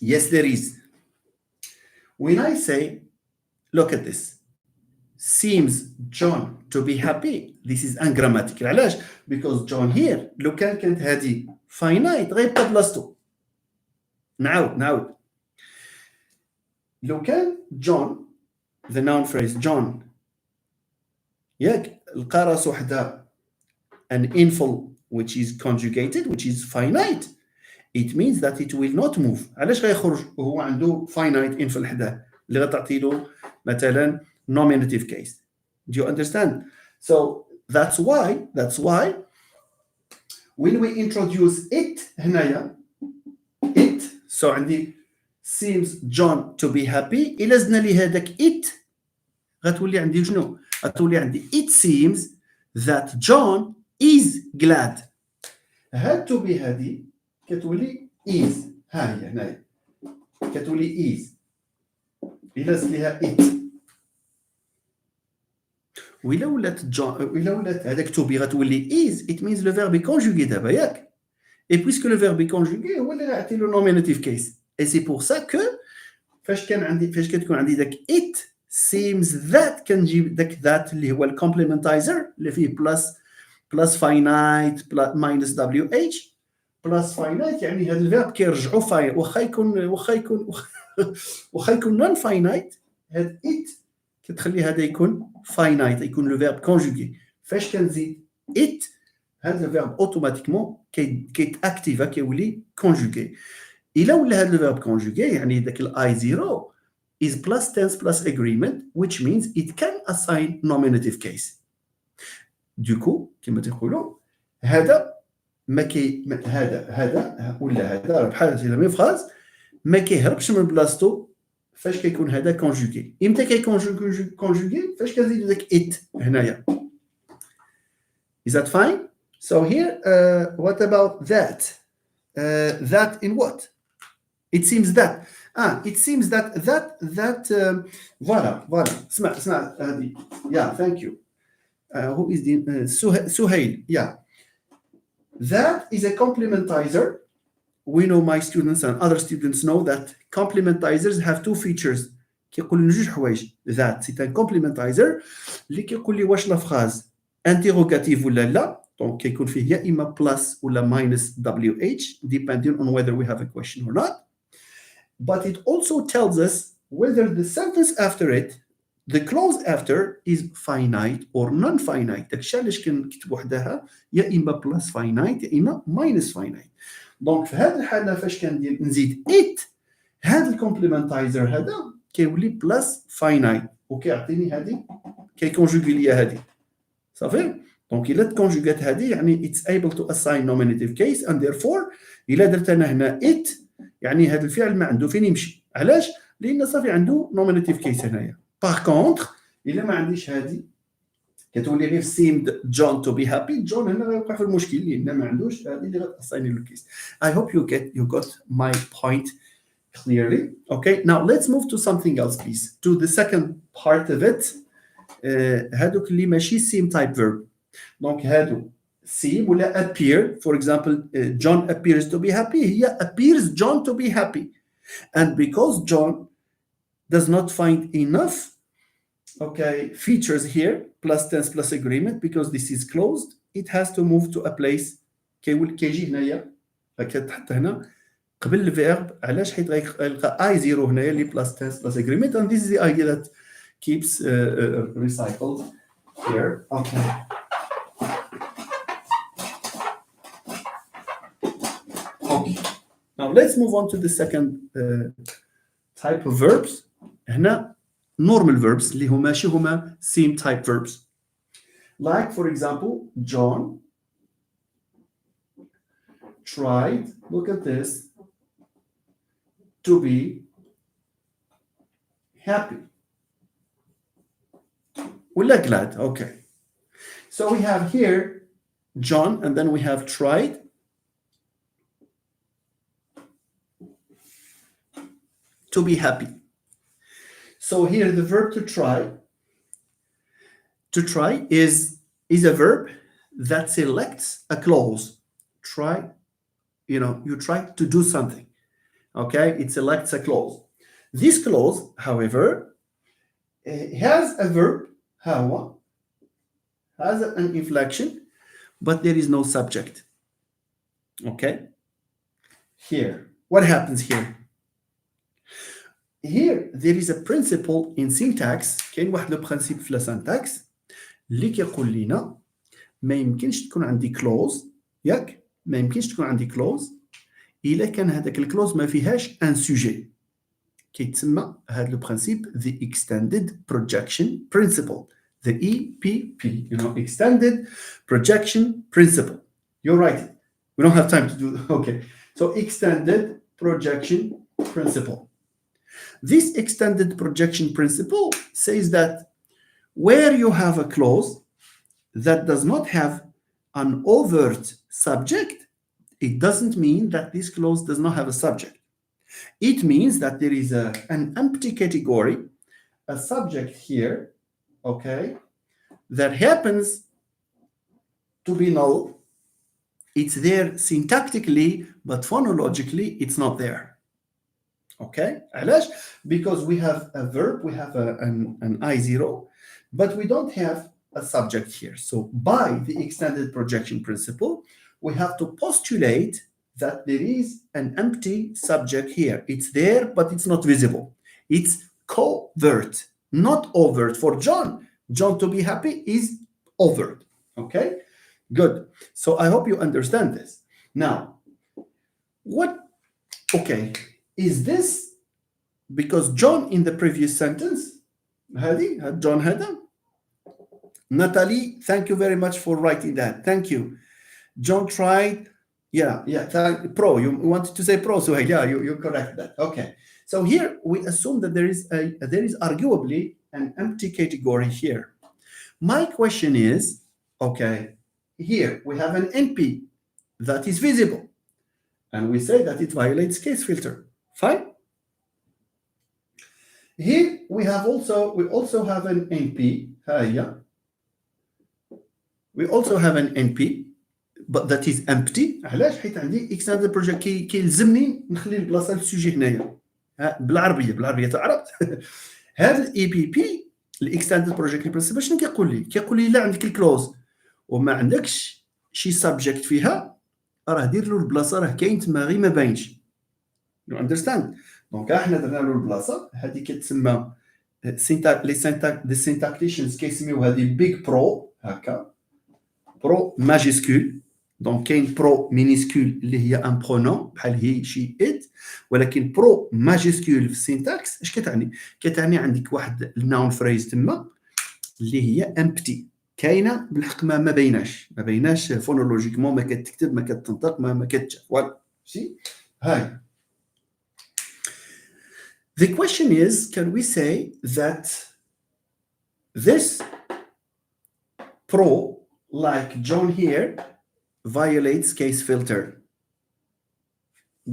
Yes, there is. When I say, look at this, seems John to be happy, this is ungrammatical. علاش? Because John here, لو كانت هذه finite غيبقى بلاصتو. نعاود. لو كان John, the noun phrase John, ياك لقى راسو حدا an infal which is conjugated, which is finite, it means that it will not move. علاش غيخرج وهو عنده finite infal حداه اللي غتعطي له مثلا nominative case? Do you understand? So that's why when we introduce it هنايا, it, so عندي seems John to be happy, إلا زدنا لي هذاك it غتولي عندي شنو؟ غتولي عندي it seems that John is glad. had to be هذه كتولي is. ها هي هنايا كتولي is إلا زدت ليها it. وإلا ولات هذاك to be غتولي is, it means le verbe est conjugué دابا, ياك. Et puisque le verbe est conjugué هو اللي غيعطي له nominative case. Et c'est pour ça que فاش كتكون عندي داك it seems that كنجيب داك that اللي هو الكومبليمنتايزر اللي فيه plus finite minus wh plus finite, يعني هذا الفيرب كيرجعوا فاين واخا يكون non finite. هاد it كتخلي هذا يكون finite, يكون لو فيرب كونجوغي. فاش كنزيد it هذا الفيرب اوتوماتيكمون كيتاكتيفا كيولي كونجوغي. الا ولا هذا الفيرب كونجوغي يعني داك الاي 0 is plus tense plus agreement, which means it can assign nominative case. Du coup كما تقولوا هذا هذا ولا هذا بحال لا ميم فراز ما كيهربش من بلاصتو فاش كيكون هذا كونجوغي. امتى كونجوغي؟ فاش كنزيدو داك it هنايا. Is that fine? So here what about that? that in what? It seems that it seems that voilà اسمع هذه. Yeah, thank you. Who is the Suhail? Yeah, that is a complementizer. We know, my students and other students know, that complementizers have two features. كيقول لنا جوج حوايج. that c'est un complementizer اللي كيقول لي واش لا phrase interrogative ولا لا. دونك كيكون فيه يا اما plus ولا minus wh depending on whether we have a question or not. But it also tells us whether the sentence after it, the clause after, is finite or non-finite. داكشي علاش كنكتب وحدها يا اما plus finite يا اما minus finite. دونك في هذه الحاله فاش كندير نزيد it، هذا الكومبليمنتايزر هذا كيولي بلس فاينايت وكيعطيني هذه، كيكونجوغي ليا هذه صافي. دونك الا تكونجوغات هذه يعني اتس able to assign nominative case and therefore الا درت انا هنا it يعني هذا الفعل ما عنده فين يمشي. علاش؟ لان صافي عنده nominative case هنايا. باغ كونطخ الا ما عنديش هذه كتولي غير seemed John to be happy. John هنا غيوقع في المشكل لان ما عندوش هذه اللي غتاسايني له الكيس. I hope you got my point clearly. Okay, now let's move to something else, please. To the second part of it. هادوك اللي ماشي seem type verb. دونك هادو seem ولا appear. For example, John appears to be happy. هي appears John to be happy. And because John does not find enough features here, plus tense plus agreement, because this is closed, it has to move to a place. كيجي هنايا كتحط هنا قبل الفيرب. علاش؟ حيت غيلقى I0 هنايا اللي plus tense plus agreement, and this is the idea that keeps recycled here. Okay. Now let's move on to the second type of verbs. هنا normal verbs اللي هما ماشي هما seem type verbs. Like for example, John tried, look at this, to be happy. ولا glad. Okay. So we have here John and then we have tried. To be happy. So here the verb to try is a verb that selects a clause. Try, you try to do something. Okay, it selects a clause. This clause, however, has a verb, has an inflection, but there is no subject. Okay, here, what happens here? Here there is a principle in syntax. كاين واحد لو برينسيپ في لا سانتاكس اللي كيقول لنا ما يمكنش تكون عندي كلوز، ياك؟ ما يمكنش تكون عندي كلوز الا كان هذاك الكلوز ما فيهاش ان سوجي. كيتسمى هذا لو برينسيپ the extended projection principle, the EPP, extended projection principle. You're right, we don't have time to do. Okay, so extended projection principle. This extended projection principle says that where you have a clause that does not have an overt subject, it doesn't mean that this clause does not have a subject. It means that there is an empty category, a subject here, that happens to be null. It's there syntactically, but phonologically, it's not there. Okay, علاش؟ Because we have a verb, we have an I0, but we don't have a subject here. So by the extended projection principle, we have to postulate that there is an empty subject here. It's there, but it's not visible. It's covert, not overt. For John to be happy is overt. Okay, good. So I hope you understand this. Now, is this because John in the previous sentence, John هذا? Natalie, thank you very much for writing that. Thank you. John tried. Pro. You wanted to say pro, so yeah, you correct that. Okay. So here we assume that there is arguably an empty category here. My question is, here we have an NP that is visible. and we say that it violates case filter. Fine. Here we also have an NP. We also have an NP but that is empty. علاش؟ حيت عندي extended project كيلزمني نخلي البلاصه للسوجي هنايا. بالعربيه تعرفت. هذا الاي بي بي الاكستندد بروجيكت برنسبل شنو كيقول لي لا عندك الكلوز وما عندكش شي سبجكت فيها راه دير له البلاصه راه كاين تما غير ما باينش. يو اندرستاند؟ دونك احنا درنا له البلاصه هذه كتسمى لي سينتاكتيشنز كيسميو هذه بيج برو هكا برو ماجيسكول. دونك كاين برو مينيسكول اللي هي ان برونون بحال هي شي ات، ولكن برو ماجيسكول في السينتاكس اش كتعني؟ كتعني عندك واحد الناون فريز تما اللي هي امبتي كاينه بالحق ما بيناش فونولوجيكمون، ما كتكتب ما كتنطق ما كتشاف. فوالا شي هاي. The question is, can we say that this pro, like John here, violates case filter?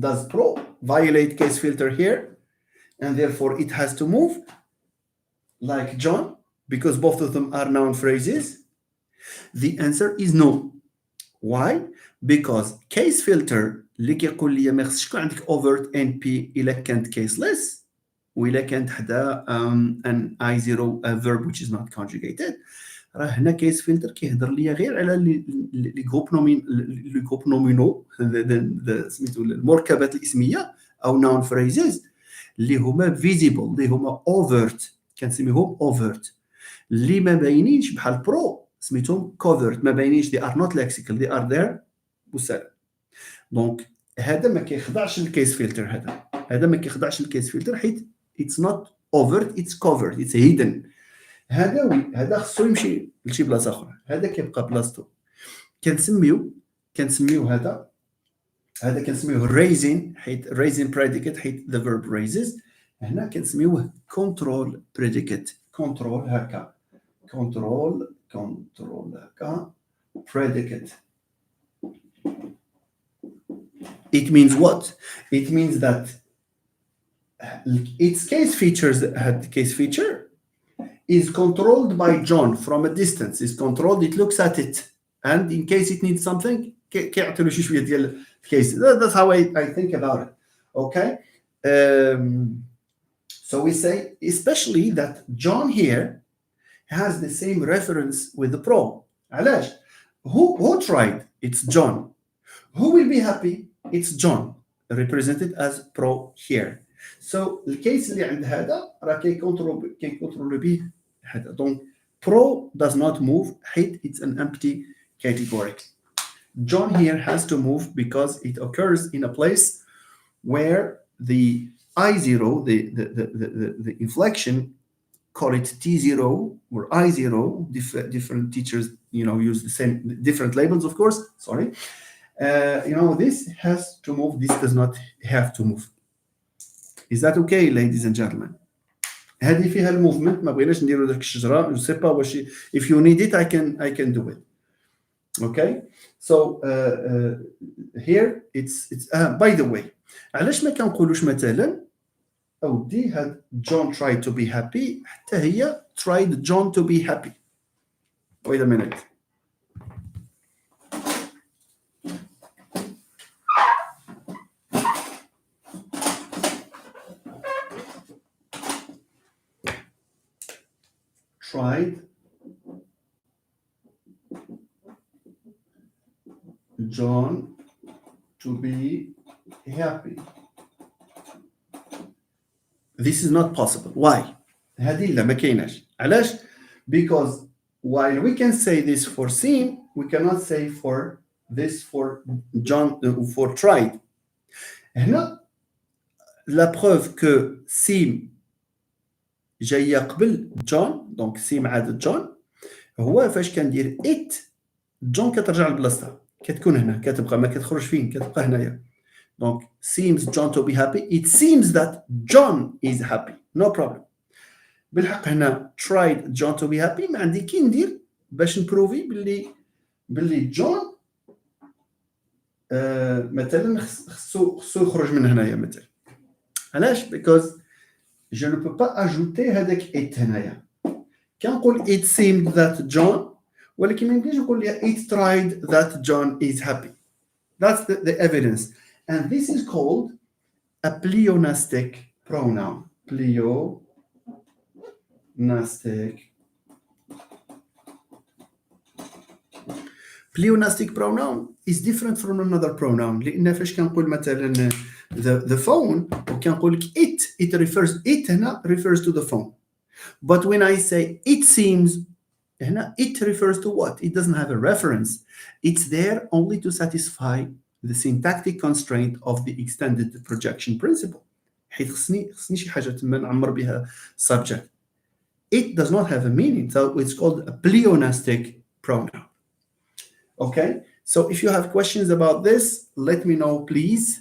Does pro violate case filter here, and therefore it has to move like John because both of them are noun phrases? The answer is no. Why? Because case filter اللي كيقول لي ما خصش يكون عندك overt NP إلا كانت caseless وإلا كانت حدا an I0 verb which is not conjugated. راه هنا كيس فلتر كيهضر ليا غير على لي جروب نومينو سميتو المركبات الاسميه او نون فريزز اللي هما فيزيبل اللي هما اوفرت كنسميهم اوفرت، اللي ما باينينش بحال برو سميتهم كوفرت ما باينينش دي ار نوت ليكسيكال دي ار ذير وسلام. دونك هذا ما كيخضعش للكيس فلتر، هذا ما كيخضعش للكيس فلتر حيت it's not overt it's covered it's hidden. هذا خصو يمشي لشي بلاصه اخرى، هذا كيبقى بلاصتو. كنسميو هذا كنسميوه raising حيت raising predicate حيت the verb raises. هنا كنسميوه control predicate control هكا control هكا predicate. It means what? It means that its case features had case feature is controlled by John from a distance. Is controlled, it looks at it, and in case it needs something كيعطي له شي شويه ديال الكيس. That's how I think about it. Okay. So we say especially that John here has the same reference with the pro. علاش؟ Who tried? It's John. Who will be happy? It's John, represented as pro here. So الكيس اللي عند هذا راه كيكونترول به هذا. Donc pro does not move حيت it's an empty category. John here has to move because it occurs in a place where the I0, the inflection, call it T0 or I0, different teachers use the same different labels of course, sorry. This has to move, this does not have to move. Is that okay, ladies and gentlemen? هذه فيها الموفمنت، ما بغيناش نديرو داك الشجره. جو سي با واش if you need it I can do it. Okay, so here it's by the way علاش ما كنقولوش مثلا اودي هاد John tried to be happy حتى هي tried John to be happy. Wait a minute. Tried John to be happy. This is not possible. Why? هذه لا ما كايناش. علاش؟ Because while we can say this for seen, we cannot say for this for John for tried. هنا la preuve que sim جايه قبل جون، دونك سيم عاد جون، هو فاش كندير ات جون كترجع لبلاصتها كتكون هنا كتبقى ما كتخرج فين كتبقى هنايا. دونك seems John to be happy, it seems that John is happy, no problem. بالحق هنا tried John to be happy ما عندي كي ندير باش نبروفي باللي جون مثلا خصو يخرج من هنايا مثلا. علاش؟ because je ne peux pas ajouter هذاك it هنايا. كنقول it seemed that John, ولكن ما يمكنش نقول لها it tried that John is happy. That's the evidence. And this is called a pleonastic pronoun. Pleonastic pronoun is different from another pronoun. لأن فاش كنقول مثلا the phone وكنقول لك it refers it هنا refers to the phone. But when I say it seems هنا it refers to what? It doesn't have a reference. It's there only to satisfy the syntactic constraint of the extended projection principle. حيت خصني شي حاجة تما نعمر بها subject. It does not have a meaning, so it's called a pleonastic pronoun. Okay, so if you have questions about this, let me know, please.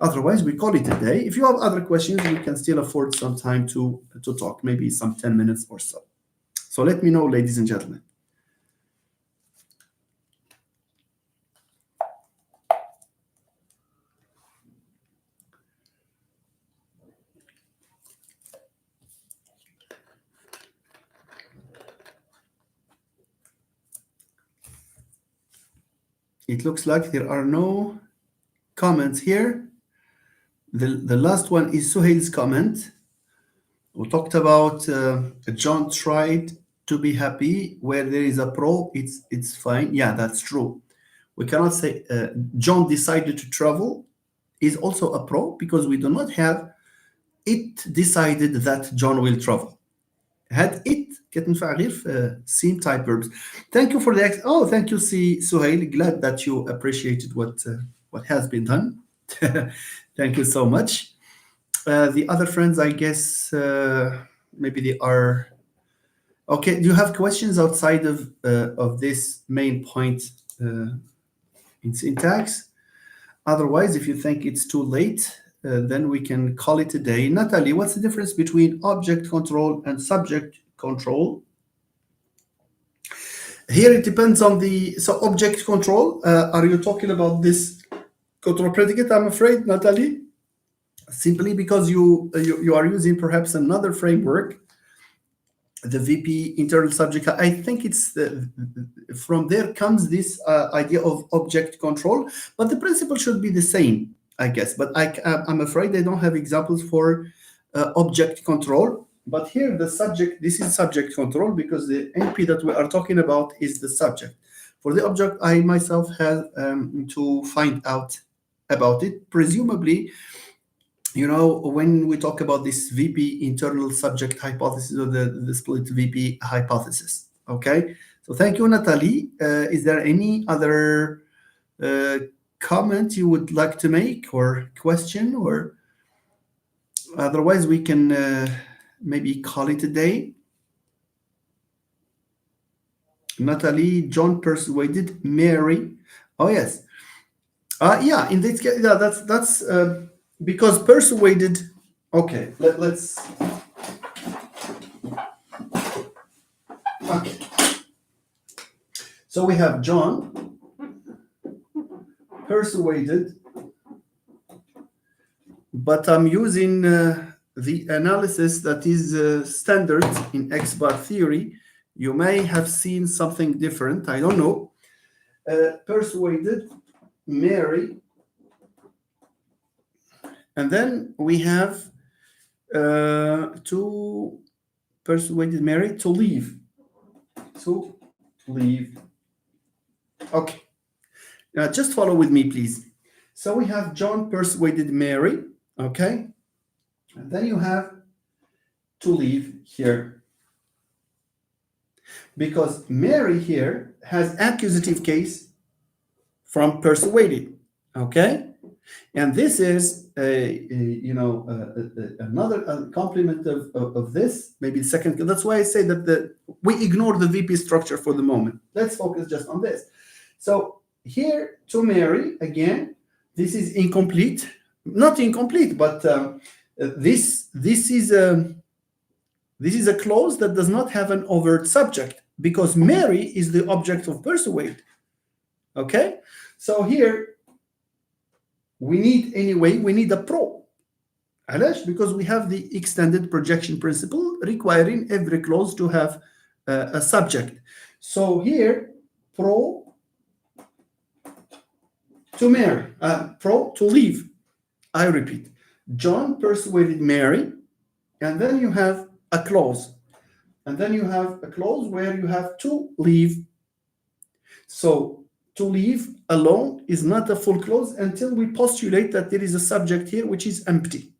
Otherwise, we call it a day. If you have other questions, we can still afford some time to talk, maybe some 10 minutes or so. So let me know, ladies and gentlemen. It looks like there are no comments here. The last one is Suhail's comment. We talked about John tried to be happy. Where there is a pro, it's fine. Yeah, that's true. We cannot say John decided to travel is also a pro because we do not have it decided that John will travel. Had it كتنفع غير في same type verbs. Thank you for the thank you Suhail. Glad that you appreciated what has been done. Thank you so much. The other friends, I guess maybe they are okay. Do you have questions outside of this main point in syntax? Otherwise, if you think it's too late, then we can call it a day. Natalie, what's the difference between object control and subject control? Here it depends on so object control. Are you talking about this control predicate? I'm afraid, Natalie, simply because you are using perhaps another framework, the VP internal subject. I think it's from there comes this idea of object control, but the principle should be the same, I guess. But I'm afraid I don't have examples for object control. But here the subject, this is subject control because the NP that we are talking about is the subject. For the object, I myself had to find out about it. Presumably, you know, when we talk about this VP internal subject hypothesis or the split VP hypothesis. Okay, so thank you, Natalie. Is there any other comment you would like to make or question, or otherwise we can maybe call it a day? Natalie, John persuaded Mary. Oh yes, yeah. In this case, yeah, that's because persuaded. Okay, let's. Okay. So we have John persuaded, but I'm using the analysis that is standard in X-bar theory. You may have seen something different. I don't know. Persuaded Mary. And then we have to persuaded Mary to leave. To leave. Okay. Just follow with me, please. So we have John persuaded Mary. Okay. And then you have to leave here. Because Mary here has accusative case from persuaded. Okay. And this is another complement of this, maybe the second. That's why I say that we ignore the VP structure for the moment. Let's focus just on this. So here to Mary again, this is incomplete, not incomplete, but this is a clause that does not have an overt subject because Mary is the object of persuade. Okay. So here we need a pro. علاش? Because we have the extended projection principle requiring every clause to have a subject. So here, pro to marry, pro to leave. I repeat, John persuaded Mary, and then you have a clause. And then you have a clause where you have to leave. So to leave alone is not a full clause until we postulate that there is a subject here which is empty.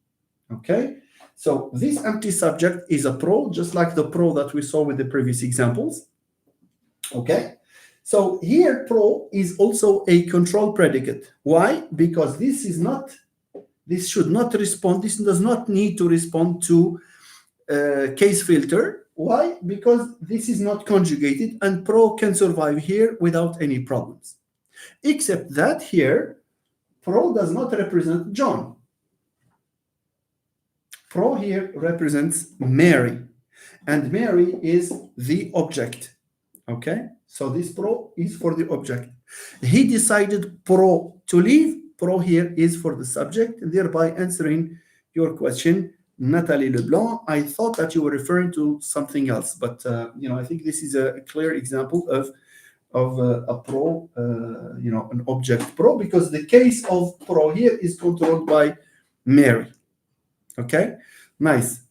Okay? So this empty subject is a pro, just like the pro that we saw with the previous examples. Okay? So here pro is also a control predicate. Why? Because this should not respond, this does not need to respond to case filter. Why? Because this is not conjugated and pro can survive here without any problems. Except that here, pro does not represent John. Pro here represents Mary, and Mary is the object. Okay, so this pro is for the object. He decided pro to leave. Pro here is for the subject, thereby answering your question, Nathalie Leblanc. I thought that you were referring to something else, but I think this is a clear example of a pro, an object pro, because the case of pro here is controlled by Mary. Okay, nice.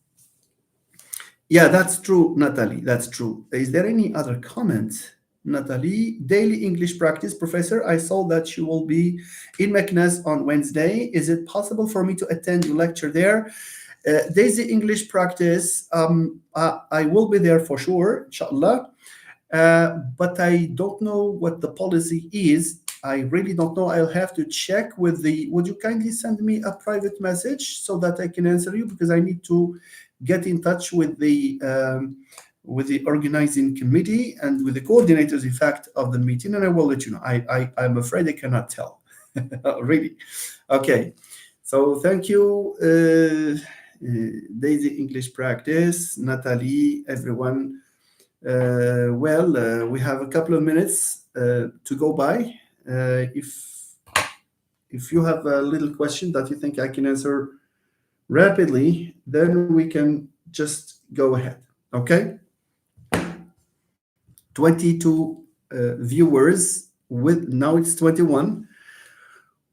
Yeah, that's true, Natalie. That's true. Is there any other comment? Natalie, daily English practice, Professor. I saw that you will be in Meknes on Wednesday. Is it possible for me to attend your lecture there? Daily English practice, I will be there for sure, inshallah. But I don't know what the policy is. I really don't know. I'll have to check with the. Would you kindly send me a private message so that I can answer you, because I need to get in touch with the organizing committee and with the coordinators, in fact, of the meeting, and I will let you know. I'm afraid I cannot tell. Really. Okay. So thank you, Daisy English practice, Natalie, everyone. We have a couple of minutes to go by. If you have a little question that you think I can answer rapidly, then we can just go ahead. Okay. 22 viewers, with now it's 21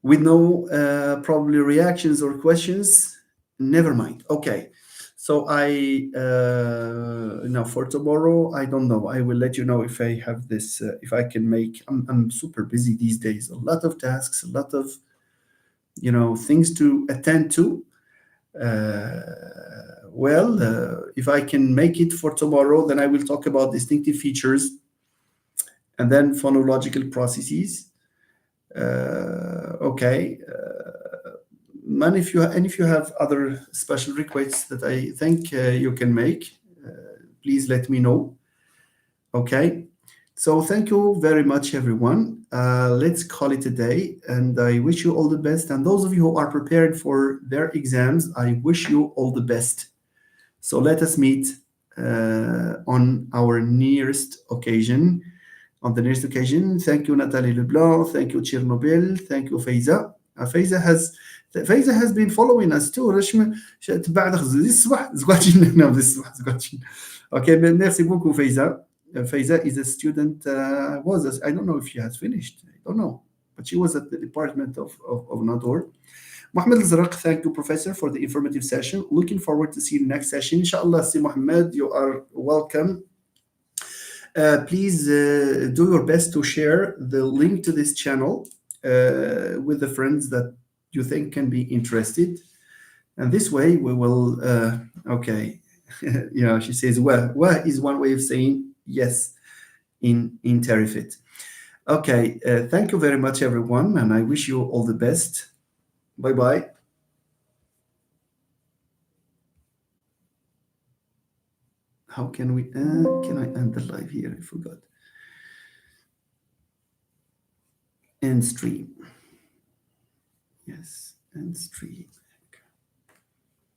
with no probably reactions or questions. Never mind. Okay. So I now for tomorrow, I don't know. I will let you know if I have this, if I can make. I'm super busy these days. A lot of tasks, a lot of things to attend to. If I can make it for tomorrow, then I will talk about distinctive features and then phonological processes. Okay. And if you have other special requests that I think you can make, please let me know. Okay. So thank you very much, everyone. Let's call it a day, and I wish you all the best. And those of you who are preparing for their exams, I wish you all the best. So let us meet on our nearest occasion. On the nearest occasion, thank you, Nathalie Leblanc. Thank you, Chernobyl. Thank you, Faiza. Faiza has been following us too. Okay, merci beaucoup, Faiza. Faiza is a student. I don't know if she has finished. I don't know, but she was at the Department of Nador. Mohammed Al-Zaraq, thank you, Professor, for the informative session. Looking forward to see you next session. Inshallah, Si Mohammed, you are welcome. Please do your best to share the link to this channel with the friends that you think can be interested. And this way we will, okay. She says, well is one way of saying yes in Terifit. Okay, thank you very much, everyone, and I wish you all the best. Bye-bye. How can we, can I end the live here? I forgot. End stream. Yes, end stream.